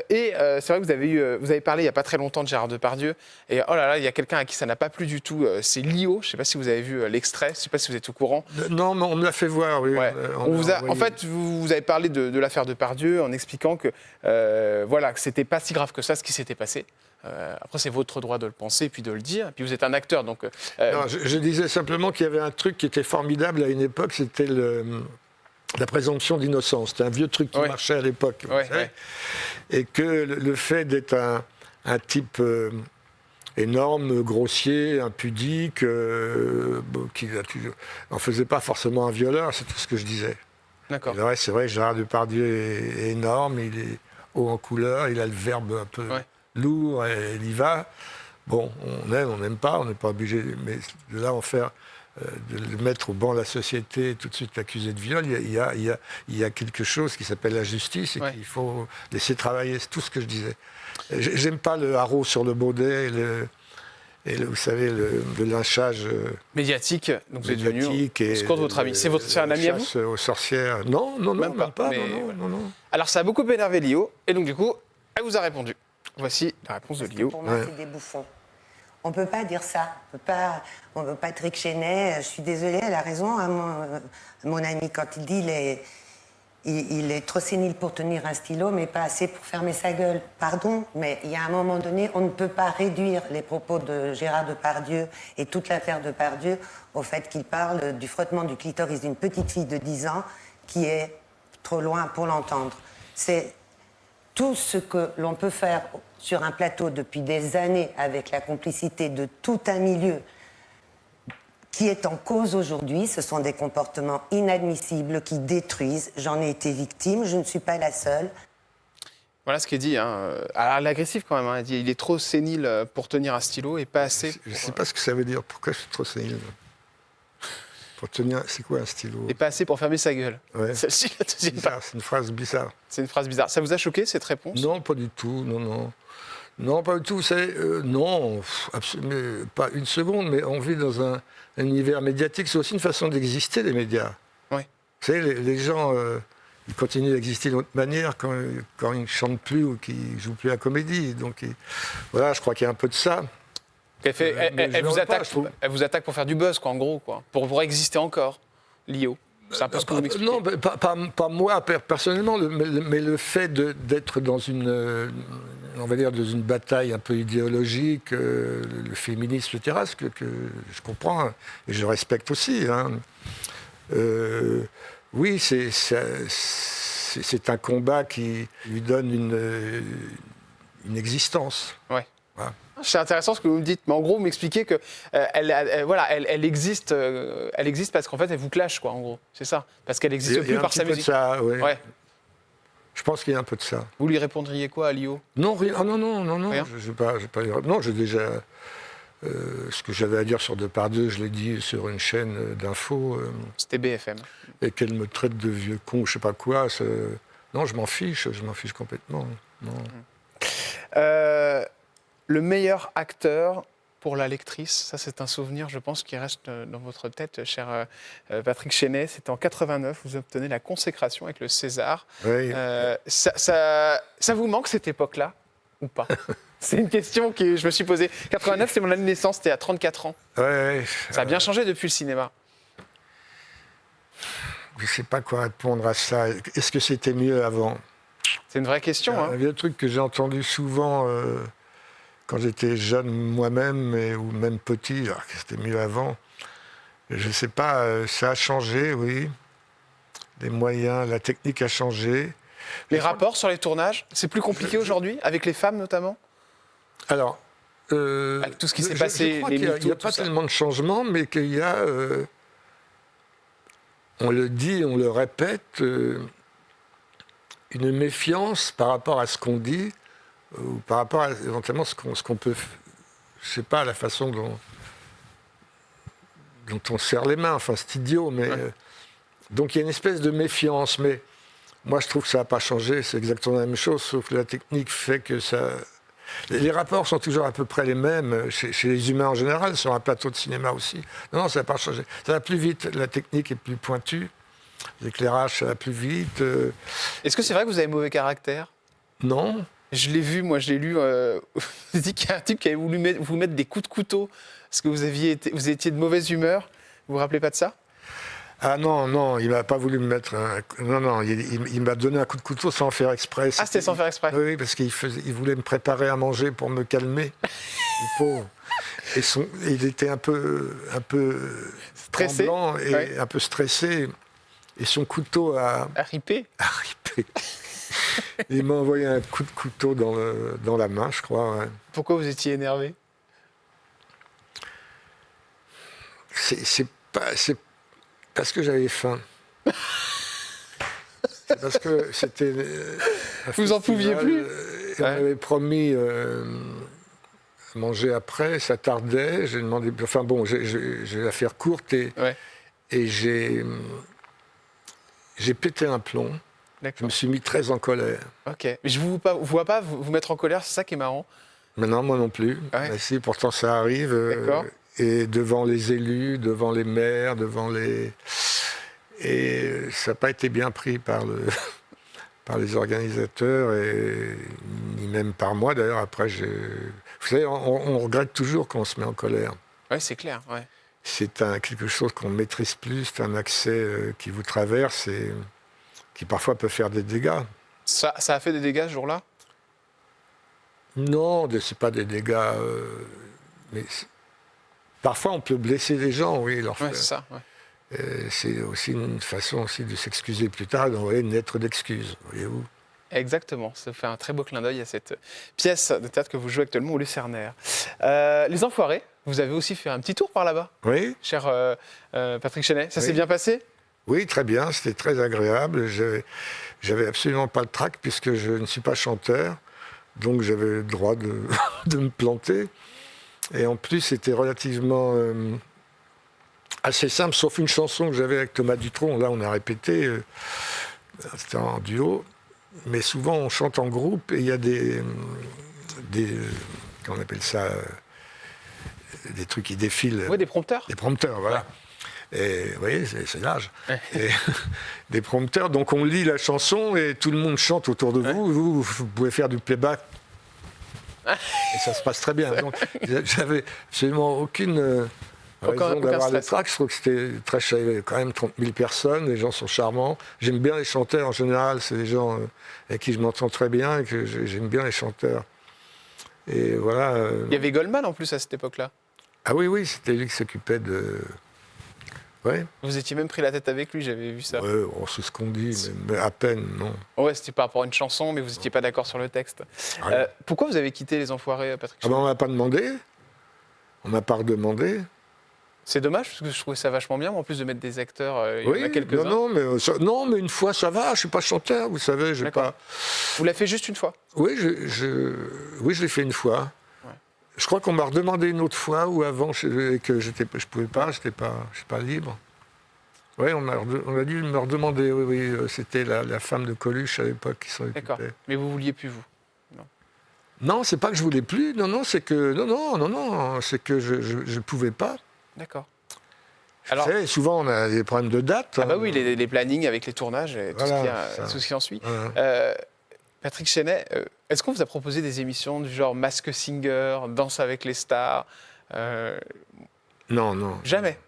C'est vrai que vous avez parlé il n'y a pas très longtemps de Gérard Depardieu. Et oh là là, il y a quelqu'un à qui ça n'a pas plu du tout. C'est Lio. Je ne sais pas si vous avez vu l'extrait. Je ne sais pas si vous êtes au courant. Non, mais on me l'a fait voir, oui. Ouais. En fait, vous avez parlé de l'affaire Depardieu en expliquant que voilà, que c'était pas si grave que ça ce qui s'était passé. Après, c'est votre droit de le penser et puis de le dire. Et puis vous êtes un acteur, donc. Non, je disais simplement qu'il y avait un truc qui était formidable à une époque, c'était la présomption d'innocence. C'était un vieux truc qui marchait à l'époque. Et que le fait d'être un type énorme, grossier, impudique, qui n'en faisait pas forcément un violeur, c'est tout ce que je disais. D'accord. Le reste, c'est vrai que Gérard Depardieu est énorme, il est haut en couleur, il a le verbe un peu lourd et il y va. Bon, on aime, on n'aime pas, on n'est pas obligé, mais de là en faire, de le mettre au banc de la société et tout de suite l'accuser de viol, il y a quelque chose qui s'appelle la justice et qu'il faut laisser travailler, c'est tout ce que je disais. J'aime pas le haro sur le baudet vous savez, le lynchage médiatique, donc vous êtes venu au secours de votre ami. C'est un ami à vous? Aux sorcières. Non, même pas. Non. Alors ça a beaucoup énervé Lio, et donc du coup, elle vous a répondu. Voici la réponse de Lio. Pour moi, c'est des bouffons. On ne peut pas dire ça. Patrick Chenet, je suis désolée, elle a raison, hein, mon ami, quand il dit il est trop sénile pour tenir un stylo, mais pas assez pour fermer sa gueule. Pardon, mais il y a un moment donné, on ne peut pas réduire les propos de Gérard Depardieu et toute l'affaire Depardieu au fait qu'il parle du frottement du clitoris d'une petite fille de 10 ans qui est trop loin pour l'entendre. C'est tout ce que l'on peut faire sur un plateau depuis des années avec la complicité de tout un milieu qui est en cause aujourd'hui. Ce sont des comportements inadmissibles qui détruisent. J'en ai été victime, je ne suis pas la seule. Voilà ce qu'elle dit. Hein. Elle est agressive quand même. Hein. Elle dit il est trop sénile pour tenir un stylo et pas assez. Je ne sais pas ce que ça veut dire. Pourquoi je suis trop sénile? Pour tenir, c'est quoi un stylo? Et pas assez pour fermer sa gueule. Ouais. Celle-ci, la deuxième part. C'est une phrase bizarre. C'est une phrase bizarre. Ça vous a choqué cette réponse? Non, pas du tout. Non, pas du tout. Vous savez, non, absolument pas une seconde. Mais on vit dans un univers médiatique. C'est aussi une façon d'exister, les médias. Oui. Vous savez, les gens, ils continuent d'exister d'une autre manière quand ils ne chantent plus ou qu'ils ne jouent plus la comédie. Donc, voilà, je crois qu'il y a un peu de ça. Elle vous attaque pour faire du buzz, quoi, en gros, quoi. Pour exister encore, Lio. C'est un peu ce que vous m'expliquez. Non, pas moi personnellement, mais le fait d'être dans on va dire, dans une bataille un peu idéologique, le féminisme, etc., ce que je comprends et je respecte aussi. Hein. Oui, c'est un combat qui lui donne une existence. Ouais. Voilà. C'est intéressant ce que vous me dites, mais en gros, vous m'expliquez que elle existe parce qu'en fait, elle vous clash, quoi, en gros. C'est ça. Parce qu'elle n'existe plus par sa musique. Ça, ouais. Ouais. Je pense qu'il y a un peu de ça. Vous lui répondriez quoi à Lio? Non, rien. Ah, non. Rien. Non, j'ai déjà ce que j'avais à dire sur Depardieu, je l'ai dit sur une chaîne d'infos. C'était BFM. Et qu'elle me traite de vieux con, je sais pas quoi. Non, je m'en fiche complètement. Non. Le meilleur acteur pour la lectrice, ça c'est un souvenir, je pense, qui reste dans votre tête, cher Patrick Chenet. C'était en 89, vous obtenez la consécration avec le César. Oui. Ça vous manque cette époque-là ou pas? C'est une question que je me suis posée. 89, c'est mon année de naissance, c'était à 34 ans. Ouais. Ça a bien changé depuis le cinéma. Je ne sais pas quoi répondre à ça. Est-ce que c'était mieux avant? C'est une vraie question. Un vieux truc que j'ai entendu souvent quand j'étais jeune moi-même, ou même petit, alors que c'était mieux avant. Je ne sais pas, ça a changé, oui. Les moyens, la technique a changé. Les rapports sur les tournages, c'est plus compliqué aujourd'hui, avec les femmes notamment? Alors, avec tout ce qui s'est passé, je crois les qu'il n'y a MeToo, pas tellement de changements, mais qu'il y a, on le dit, on le répète, une méfiance par rapport à ce qu'on dit, ou par rapport à éventuellement ce qu'on peut, je ne sais pas, la façon dont on serre les mains, enfin c'est idiot, mais donc il y a une espèce de méfiance, mais moi je trouve que ça n'a pas changé, c'est exactement la même chose, sauf que la technique fait que ça... Les rapports sont toujours à peu près les mêmes chez les humains en général, sur un plateau de cinéma aussi. Non, ça n'a pas changé. Ça va plus vite, la technique est plus pointue. L'éclairage, ça va plus vite. Est-ce que c'est vrai que vous avez mauvais caractère? Non. Je l'ai vu, moi, je l'ai lu. Vous dit qu'il y a un type qui avait voulu vous mettre des coups de couteau parce que vous étiez de mauvaise humeur. Vous vous rappelez pas de ça? Ah non, non, il m'a pas voulu me mettre Non, non, il m'a donné un coup de couteau sans faire exprès. Ah, c'était sans faire exprès. Oui, parce qu'il voulait me préparer à manger pour me calmer. Le pauvre. Il était un peu Stressé, tremblant et ouais. un peu stressé. Et son couteau a Ripé. ripé. Il m'a envoyé un coup de couteau dans la main, je crois. Ouais. Pourquoi vous étiez énervé? C'est parce que j'avais faim. C'est parce que c'était. Vous en pouviez plus? On Ouais. m'avait promis manger après, ça tardait. J'ai demandé. Enfin bon, je vais la faire courte Ouais, et j'ai pété un plomb. Je d'accord. me suis mis très en colère. Ok. Mais je vous vois pas vous mettre en colère, c'est ça qui est marrant. Maintenant, moi non plus. Ouais. Mais si, pourtant ça arrive. D'accord. Et devant les élus, devant les maires, devant les. Et ça n'a pas été bien pris par les organisateurs, ni même par moi d'ailleurs. Après, vous savez, on regrette toujours quand on se met en colère. Ouais, c'est clair. Ouais. C'est quelque chose qu'on ne maîtrise plus, c'est un accès qui vous traverse et qui parfois peut faire des dégâts. Ça a fait des dégâts ce jour-là? Non, ce n'est pas des dégâts. Mais parfois, on peut blesser les gens, oui. Ouais, c'est ça. Ouais. C'est aussi une façon aussi de s'excuser plus tard, d'envoyer une lettre d'excuse, voyez-vous. Exactement, ça fait un très beau clin d'œil à cette pièce de théâtre que vous jouez actuellement au Lucernaire. Les Enfoirés, vous avez aussi fait un petit tour par là-bas, Oui, cher Patrick Chenet. Ça Oui. s'est bien passé? oui, très bien, c'était très agréable. J'avais absolument pas le trac puisque je ne suis pas chanteur, donc j'avais le droit de me planter. Et en plus, c'était relativement assez simple, sauf une chanson que j'avais avec Thomas Dutronc. Là, on a répété, c'était en duo. Mais souvent, on chante en groupe et il y a des comment on appelle ça, des trucs qui défilent. Oui, des prompteurs. Des prompteurs, voilà. Et vous voyez, c'est l'âge. Et des prompteurs, donc on lit la chanson et tout le monde chante autour de vous. Vous pouvez faire du playback. Et ça se passe très bien. Donc j'avais absolument aucune raison d'avoir le stress. trac. Je trouve que c'était très cher. Il y avait quand même 30 000 personnes, les gens sont charmants. J'aime bien les chanteurs en général, c'est des gens avec qui je m'entends très bien et que j'aime bien les chanteurs. Et voilà. Il y avait Goldman en plus à cette époque-là. Ah oui, oui, c'était lui qui s'occupait de. Ouais. Vous étiez même pris la tête avec lui, j'avais vu ça. Ouais, oh, c'est ce qu'on dit, mais à peine, non. Ouais, c'était par rapport à une chanson, mais vous n'étiez pas d'accord sur le texte. Ouais. Pourquoi vous avez quitté Les Enfoirés, Patrick Ah Chenet? ben, on m'a pas demandé. On m'a pas redemandé. C'est dommage, parce que je trouvais ça vachement bien, mais en plus de mettre des acteurs, il y en a Oui, quelques-uns. non, mais une fois ça va. Je suis pas chanteur, vous savez. J'ai D'accord. pas. Vous l'avez fait juste une fois? Oui, oui, je l'ai fait une fois. Ouais. Je crois qu'on m'a redemandé une autre fois ou avant que je pouvais pas, je suis pas libre. Oui, on a dû me redemander. Oui, c'était la femme de Coluche à l'époque qui s'en D'accord. occupait. Mais vous vouliez plus, vous? Non, c'est pas que je voulais plus. Non, c'est que c'est que je pouvais pas. D'accord. Alors, vous savez, souvent on a des problèmes de date. Ah bah oui, les plannings avec les tournages et tout, Voilà, tout ce qui en suit. Voilà. Patrick Chenet, est-ce qu'on vous a proposé des émissions du genre Mask Singer, Danse avec les stars? Non. Jamais.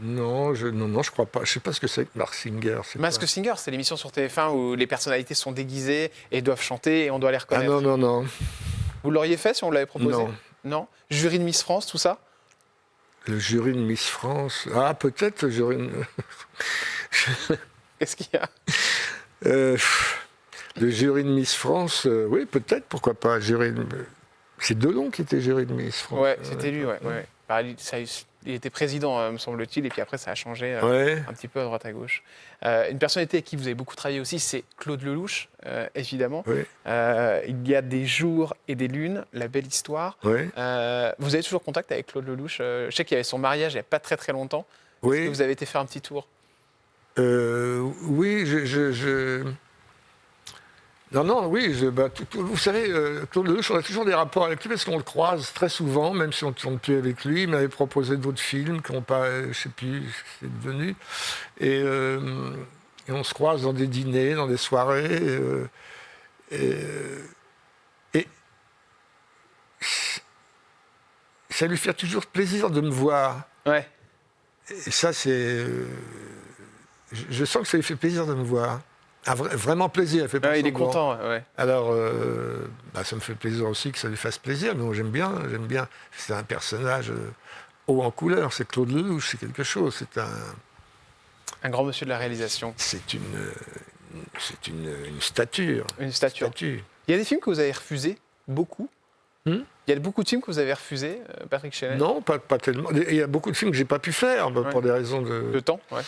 Non, je crois pas. Je sais pas ce que c'est que Mark Singer. Mask Singer, c'est l'émission sur TF1 où les personnalités sont déguisées et doivent chanter et on doit les Ah reconnaître. non. Vous l'auriez fait si on l'avait proposé? Non. Non. Jury de Miss France, tout ça? Le jury de Miss France. Ah, peut-être le jury. Qu'est-ce qu'il y a? Le jury de Miss France, oui, peut-être, pourquoi pas. C'est Delon qui était jury de Miss France. Ouais, c'était lui, ouais. Bah, il était président, me semble-t-il, et puis après, ça a changé Ouais. un petit peu à droite à gauche. Une personnalité avec qui vous avez beaucoup travaillé aussi, c'est Claude Lelouch, évidemment. Oui. Il y a des jours et des lunes, la belle histoire. Oui. Vous avez toujours contact avec Claude Lelouch? Je sais qu'il y avait son mariage il n'y a pas très très longtemps. Est-ce Oui. que vous avez été faire un petit tour? Oui, Non, oui, vous savez, Claude Lelouch, on a toujours des rapports avec lui parce qu'on le croise très souvent, même si on ne tourne plus avec lui. Il m'avait proposé d'autres films qui n'ont pas, je ne sais plus ce que c'est devenu. Et on se croise dans des dîners, dans des soirées. Et ça lui fait toujours plaisir de me voir. Ouais. Et ça, c'est... je sens que ça lui fait plaisir de me voir. Ah, vraiment plaisir, elle fait pas Ouais, il est semblant. content, ouais. Alors, ça me fait plaisir aussi que ça lui fasse plaisir, mais moi j'aime bien. C'est un personnage haut en couleur, c'est Claude Lelouch, c'est quelque chose, Un grand monsieur de la réalisation. c'est une stature. Une stature. Il y a des films que vous avez refusés, beaucoup. Il y a beaucoup de films que vous avez refusés, Patrick Chenet. Non, pas tellement. Il y a beaucoup de films que j'ai pas pu faire, pour des raisons De temps, ouais.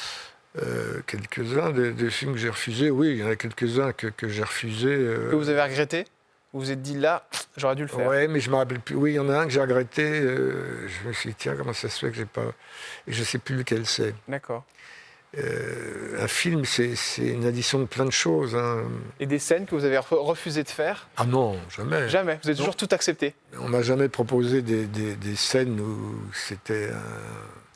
quelques-uns des films que j'ai refusés, oui, il y en a quelques-uns que j'ai refusés. Que vous avez regretté. Vous vous êtes dit, là, j'aurais dû le faire. Oui, mais je me rappelle plus. Oui, il y en a un que j'ai regretté. Je me suis dit, tiens, comment ça se fait que j'ai pas... Et je ne sais plus lequel c'est. D'accord. Un film, c'est une addition de plein de choses. Hein. Et des scènes que vous avez refusé de faire? Ah non, jamais. Jamais. Vous avez toujours tout accepté? On m'a jamais proposé des scènes où c'était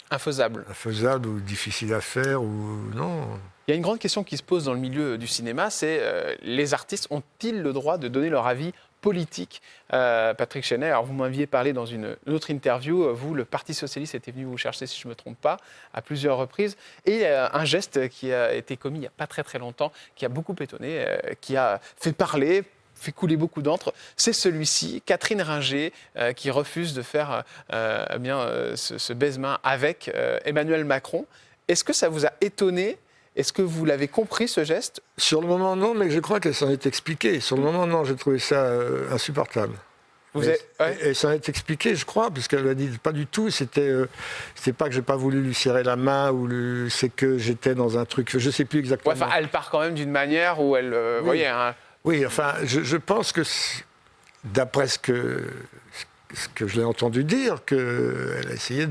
Infaisable. infaisable ou difficile à faire. Non. Il y a une grande question qui se pose dans le milieu du cinéma, c'est les artistes ont-ils le droit de donner leur avis politique? Patrick Chenet, alors vous m'aviez parlé dans une autre interview, vous, le Parti Socialiste était venu vous chercher, si je ne me trompe pas, à plusieurs reprises. Et il y a un geste qui a été commis il n'y a pas très longtemps, qui a beaucoup étonné, qui a fait parler, fait couler beaucoup d'encre, c'est celui-ci, Catherine Ringer, qui refuse de faire ce baise-main avec Emmanuel Macron. Est-ce que ça vous a étonné? Est-ce que vous l'avez compris, ce geste? Sur le moment, non, mais je crois qu'elle s'en est expliquée. Sur le moment, non, j'ai trouvé ça insupportable. Et ça en est expliqué, je crois, puisqu'elle a dit pas du tout. C'était pas que j'ai pas voulu lui serrer la main c'est que j'étais dans un truc. Je sais plus exactement. Ouais, elle part quand même d'une manière où elle, oui. voyez. Hein. Oui, enfin, je pense que d'après ce que je l'ai entendu dire, qu'elle a essayé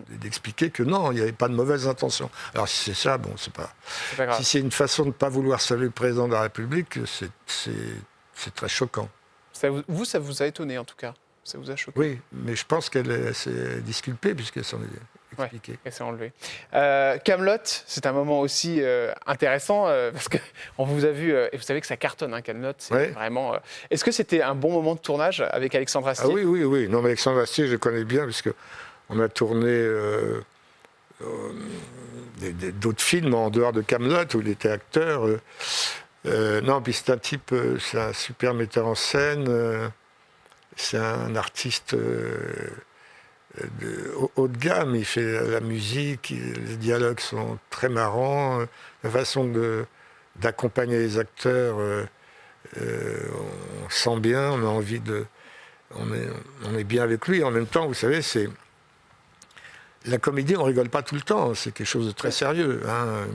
d'expliquer que non, il n'y avait pas de mauvaises intentions. Alors si c'est ça, bon, c'est pas grave. Si c'est une façon de ne pas vouloir saluer le président de la République, c'est très choquant. Ça vous a étonné en tout cas? Ça vous a choqué? Oui, mais je pense qu'elle s'est disculpée puisqu'elle s'en est expliquée. Elle s'est enlevée. Kaamelott, c'est un moment aussi intéressant parce qu'on vous a vu, et vous savez que ça cartonne, hein, Kaamelott, c'est vraiment... Est-ce que c'était un bon moment de tournage avec Alexandre Astier? Ah oui. Non, mais Alexandre Astier, je le connais bien puisque on a tourné d'autres films en dehors de Kaamelott où il était acteur. Non, puis c'est un type, c'est un super metteur en scène, c'est un artiste haut de gamme, il fait la musique, les dialogues sont très marrants, la façon d'accompagner les acteurs, on sent bien, on a envie de... On est bien avec lui, en même temps, vous savez, c'est... La comédie, on rigole pas tout le temps, c'est quelque chose de très sérieux. Hein.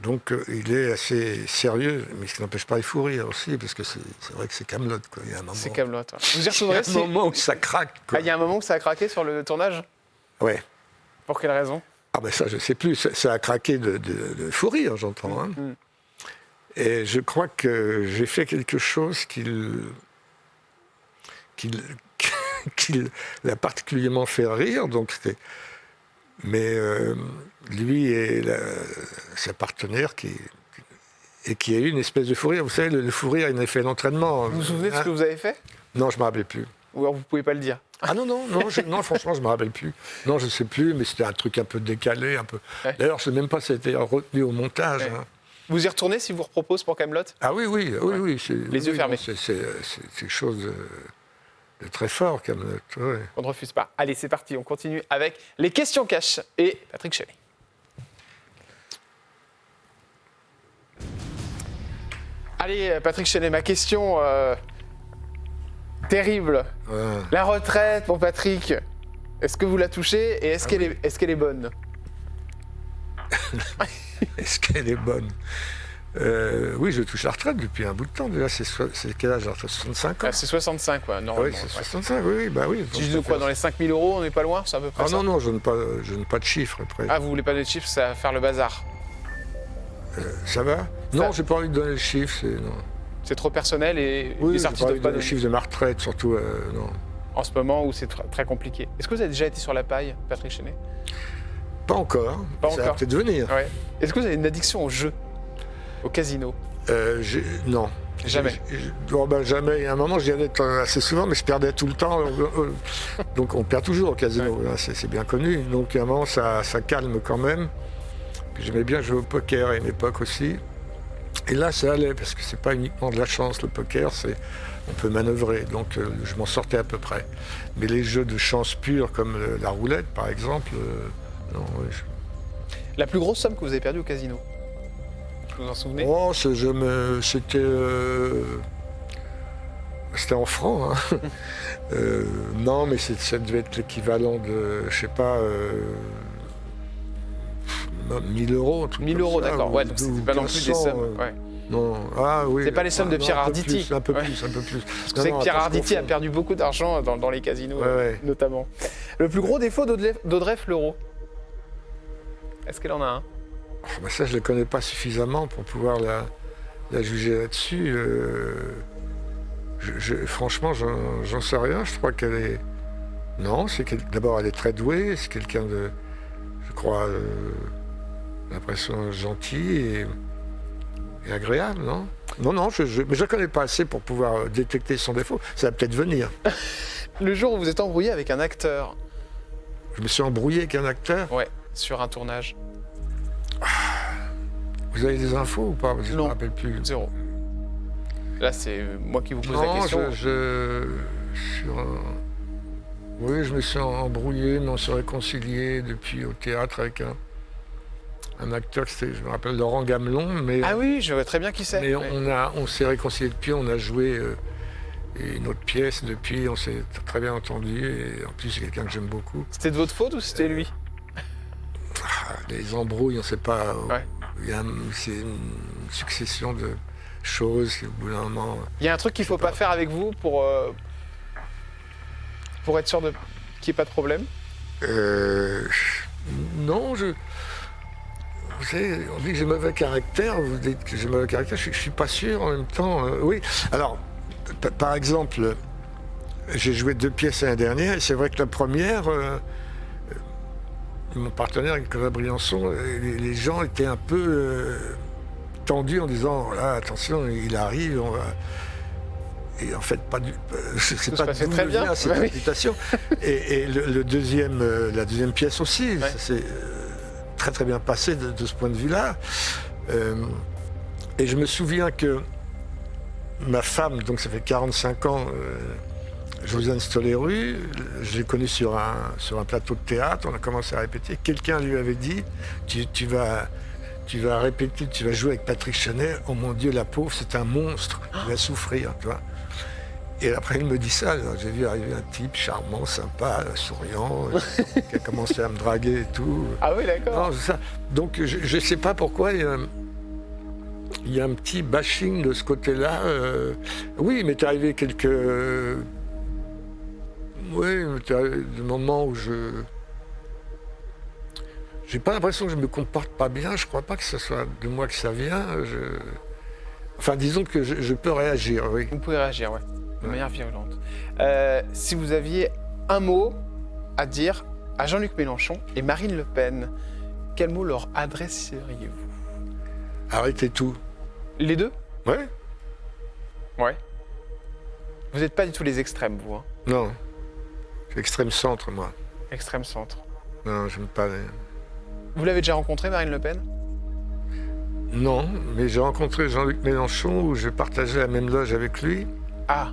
Donc il est assez sérieux, mais ce qui n'empêche pas les fous rires aussi, parce que c'est vrai que c'est Kaamelott. Il y a un moment, c'est Kaamelott. Vous y retournerez? Il y a un moment où ça craque. Il y a un moment où ça a craqué sur le tournage? Ouais. Pour quelle raison? Ah ben ça, je sais plus. Ça a craqué de fou rire, j'entends. Hein. Et je crois que j'ai fait quelque chose qu'il l'a particulièrement fait rire. Donc mais lui et sa partenaire qui a eu une espèce de fou rire. Vous savez, le fou rire, il a fait l'entraînement. Vous vous souvenez de ce que vous avez fait? Non, je ne me rappelle plus. Ou alors vous ne pouvez pas le dire? Ah non, franchement, je ne me rappelle plus. Non, je ne sais plus, mais c'était un truc un peu décalé. Un peu. Ouais. D'ailleurs, je ne sais même pas si ça a été retenu au montage. Ouais. Hein. Vous y retournez si vous repropose pour Kaamelott? Ah oui. Les yeux fermés. C'est quelque chose de très fort, Kaamelott. Ouais. On ne refuse pas. Allez, c'est parti, on continue avec les questions cash et Patrick Chenet. Allez, Patrick Chenet, ma question terrible. Ouais. La retraite pour Patrick, est-ce que vous la touchez et est-ce qu'elle est bonne? Est-ce qu'elle est bonne? Oui, je touche la retraite depuis un bout de temps. Déjà, c'est quel âge? 65 ans. C'est 65, quoi, normalement. Oui, c'est 65, oui. Bah oui. Si je dis quoi, dans les 5 000 €, on n'est pas loin? C'est à peu près ça? Non, je n'ai pas de chiffres après. Ah, vous voulez pas de chiffres, ça va faire le bazar? Ça va? Non, j'ai pas envie de donner le chiffre. C'est trop personnel et Oui, les j'ai artistes pas ne envie peuvent de pas donner le donner. chiffre de ma retraite, surtout. Non. En ce moment où c'est très compliqué. Est-ce que vous avez déjà été sur la paille, Patrick Chenet? Pas encore. Pas Ça va encore. peut-être venir. Ouais. Est-ce que vous avez une addiction au jeu, au casino? Non. Jamais. Jamais. Il y a un moment, j'y allais assez souvent, mais je perdais tout le temps. Donc on perd toujours au casino, là, c'est bien connu. Donc à un moment, ça calme quand même. Puis j'aimais bien jouer au poker à une époque aussi. Et là, ça allait, parce que c'est pas uniquement de la chance, le poker, on peut manœuvrer. Donc je m'en sortais à peu près. Mais les jeux de chance pure, comme la roulette, par exemple, non. La plus grosse somme que vous avez perdue au casino? Vous vous en souvenez? Oh, c'était en francs. Hein. Non, mais ça devait être l'équivalent de, je sais pas, 1000 euros. 1000 euros, d'accord. Ouais, donc c'était pas non plus des 1500, sommes. Ouais. Non, ah oui. C'est pas les sommes de Pierre Arditi. Un peu Ouais. plus, un peu plus. Parce que c'est que Pierre Arditi a perdu beaucoup d'argent dans les casinos, Ouais. notamment. Le plus gros défaut d'Audrey Fleurot? Est-ce qu'elle en a un? Ça, je ne la connais pas suffisamment pour pouvoir la juger là-dessus. Franchement, j'en sais rien. Je crois qu'elle est... Non, d'abord, elle est très douée. C'est quelqu'un de, je crois, l'impression gentil et agréable, non? Non, mais je ne la connais pas assez pour pouvoir détecter son défaut. Ça va peut-être venir. Le jour où vous êtes embrouillé avec un acteur? Je me suis embrouillé avec un acteur. Ouais, sur un tournage. Vous avez des infos ou pas? Je ne me Non. rappelle plus. Zéro. Là, c'est moi qui vous pose la Non, question. Oui, je me suis embrouillé, mais on s'est réconcilié depuis au théâtre avec un acteur, je me rappelle Laurent Gamelon, mais, Ah oui, je vois très bien qui c'est. mais Ouais. on s'est réconcilié depuis, on a joué une autre pièce depuis, on s'est très bien entendu, et en plus c'est quelqu'un que j'aime beaucoup. C'était de votre faute ou c'était lui? Les embrouilles, on ne sait pas, Ouais. c'est une succession de choses qui au bout d'un moment... Il y a un truc qu'il faut pas faire avec vous pour être sûr qu'il n'y ait pas de problème? Non, vous savez, on dit que j'ai mauvais caractère, vous dites que j'ai mauvais caractère, je suis pas sûr en même temps. Oui, alors, par exemple, j'ai joué 2 pièces l'année dernière, et c'est vrai que la première, mon partenaire, Nicolas Briançon, les gens étaient un peu tendus en disant, là, attention, il arrive, on va... Et en fait, c'est se pas passait d'où très vient bien. cette Bah oui. invitation. Et la deuxième pièce aussi, Ouais. ça s'est très très bien passé de ce point de vue-là. Et je me souviens que ma femme, donc ça fait 45 ans, Josiane Stoléru, je l'ai connue sur un plateau de théâtre, on a commencé à répéter. Quelqu'un lui avait dit, tu vas répéter, tu vas jouer avec Patrick Chenet, oh mon Dieu, la pauvre, c'est un monstre, il va souffrir, tu vois. Et après, il me dit ça, j'ai vu arriver un type charmant, sympa, souriant, qui a commencé à me draguer et tout. Ah oui, d'accord. Non, c'est ça. Donc, je ne sais pas pourquoi il y a un petit bashing de ce côté-là. Oui, il m'est arrivé quelques... Oui, il m'est arrivé des moments où j'ai pas l'impression que je me comporte pas bien. Je crois pas que ce soit de moi que ça vient. Enfin, disons que je peux réagir, oui. Vous pouvez réagir, ouais, de manière virulente. Si vous aviez un mot à dire à Jean-Luc Mélenchon et Marine Le Pen, quel mot leur adresseriez-vous? Arrêtez tout. Les deux? Ouais? Ouais. Vous n'êtes pas du tout les extrêmes, vous, hein? Non. Je suis extrême centre, moi. Extrême centre. Non, j'aime pas les... Vous l'avez déjà rencontré, Marine Le Pen? Non, mais j'ai rencontré Jean-Luc Mélenchon où je partageais la même loge avec lui. Ah,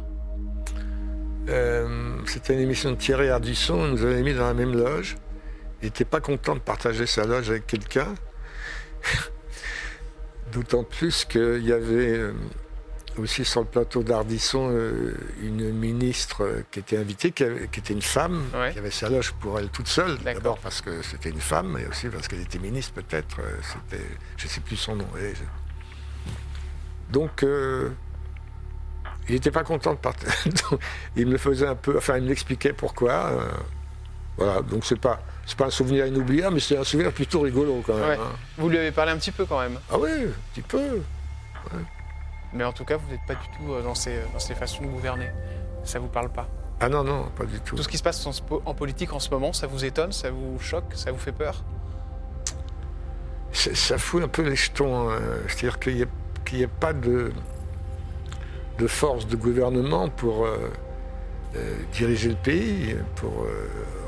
C'était une émission de Thierry Ardisson, il nous avait mis dans la même loge. Il n'était pas content de partager sa loge avec quelqu'un. D'autant plus qu'il y avait aussi sur le plateau d'Ardisson une ministre qui était invitée, qui était une femme, Ouais. qui avait sa loge pour elle toute seule. D'accord. D'abord parce que c'était une femme, mais aussi parce qu'elle était ministre peut-être. Je ne sais plus son nom. Donc, il n'était pas content de partir. Il me le faisait un peu, enfin, il me l'expliquait pourquoi. Voilà, donc c'est pas un souvenir inoubliable, mais c'est un souvenir plutôt rigolo quand même. ouais. Hein. Vous lui avez parlé un petit peu quand même. Ah oui, un petit peu. ouais. Mais en tout cas, vous n'êtes pas du tout dans ces façons de gouverner. Ça vous parle pas. Ah non, non, pas du tout. Tout ce qui se passe en politique en ce moment, ça vous étonne, ça vous choque, ça vous fait peur? Ça fout un peu les jetons. C'est-à-dire qu'il n'y ait pas de force de gouvernement pour diriger le pays, pour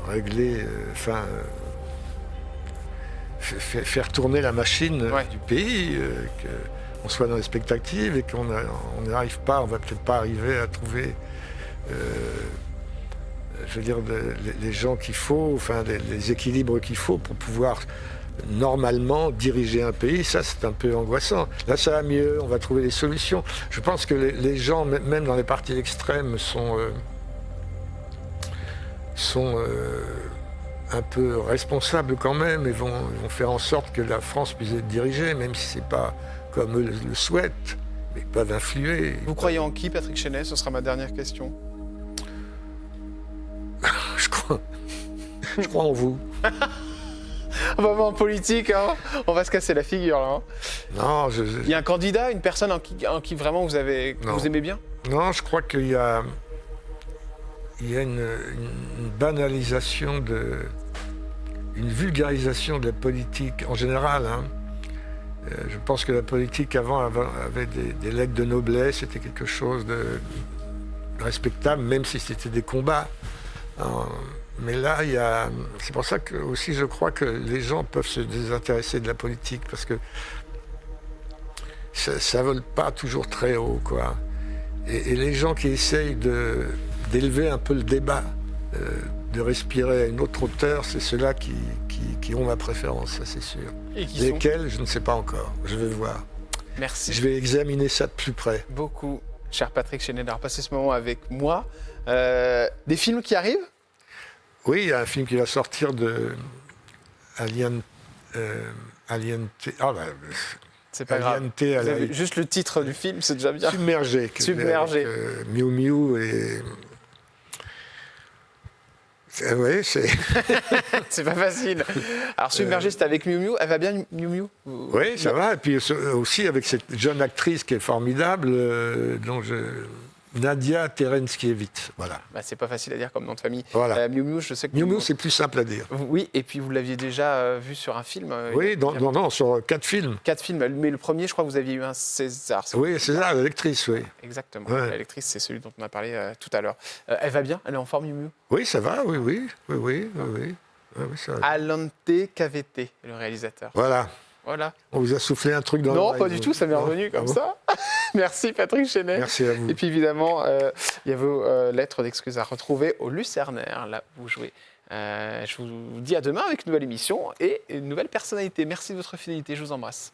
régler, faire tourner la machine du pays, qu'on soit dans l'expectative et qu'on n'arrive pas, on va peut-être pas arriver à trouver, je veux dire, les gens qu'il faut, les équilibres qu'il faut pour pouvoir normalement diriger un pays. Ça, c'est un peu angoissant. Là, ça va mieux, on va trouver des solutions. Je pense que les gens, même dans les partis extrêmes, sont un peu responsables quand même et vont faire en sorte que la France puisse être dirigée, même si c'est pas comme eux le souhaitent, mais ils peuvent influer. Vous croyez en qui, Patrick Chenet? Ce sera ma dernière question. Je crois en vous. On va voir en politique, hein. On va se casser la figure là. Hein. Non, Il y a un candidat, une personne en qui vraiment vous aimez bien? Non, je crois qu'il y a une banalisation, une vulgarisation de la politique en général. Hein. Je pense que la politique avant avait des lettres de noblesse, c'était quelque chose de respectable, même si c'était des combats. Mais là, c'est pour ça que aussi je crois que les gens peuvent se désintéresser de la politique, parce que ça ne vole pas toujours très haut, quoi. Et les gens qui essayent d'élever un peu le débat, de respirer à une autre hauteur, c'est ceux-là qui ont ma préférence, ça c'est sûr. Et qui Lesquels, je ne sais pas encore, je vais voir. Merci. Je vais examiner ça de plus près. Beaucoup, cher Patrick Chenet, d'avoir passé ce moment avec moi. Des films qui arrivent? Oui, il y a un film qui va sortir de Aliente. C'est pas grave. Vous avez juste le titre du film, c'est déjà bien. Submergé. Submergé. Miu Miu et... Oui, c'est... C'est pas facile. Alors, Submergé, c'était avec Miu Miu. Elle va bien, Miu Miu? Oui, ça va. Et puis aussi avec cette jeune actrice qui est formidable, Nadia Terenskiewicz, voilà. Bah, c'est pas facile à dire comme nom de famille. Voilà. Miu Miu, je sais que... Miu Miu, c'est plus simple à dire. Oui, et puis vous l'aviez déjà vu sur un film. Oui, sur 4 films. 4 films, mais le premier, je crois que vous aviez eu un César. Oui, César, l'électrice, oui. Exactement, ouais. L'électrice, c'est celui dont on a parlé tout à l'heure. Elle va bien? Elle est en forme, Miu Miu? Oui, ça va, oui, ça va. Alante Cavete, le réalisateur. Voilà. On vous a soufflé un truc dans Non, l'oreille. pas du tout, ça m'est revenu comme ça. Merci Patrick Chenet. Merci à vous. Et puis évidemment, il y a vos lettres d'excuses à retrouver au Lucernaire, là où vous jouez. Je vous dis à demain avec une nouvelle émission et une nouvelle personnalité. Merci de votre fidélité, je vous embrasse.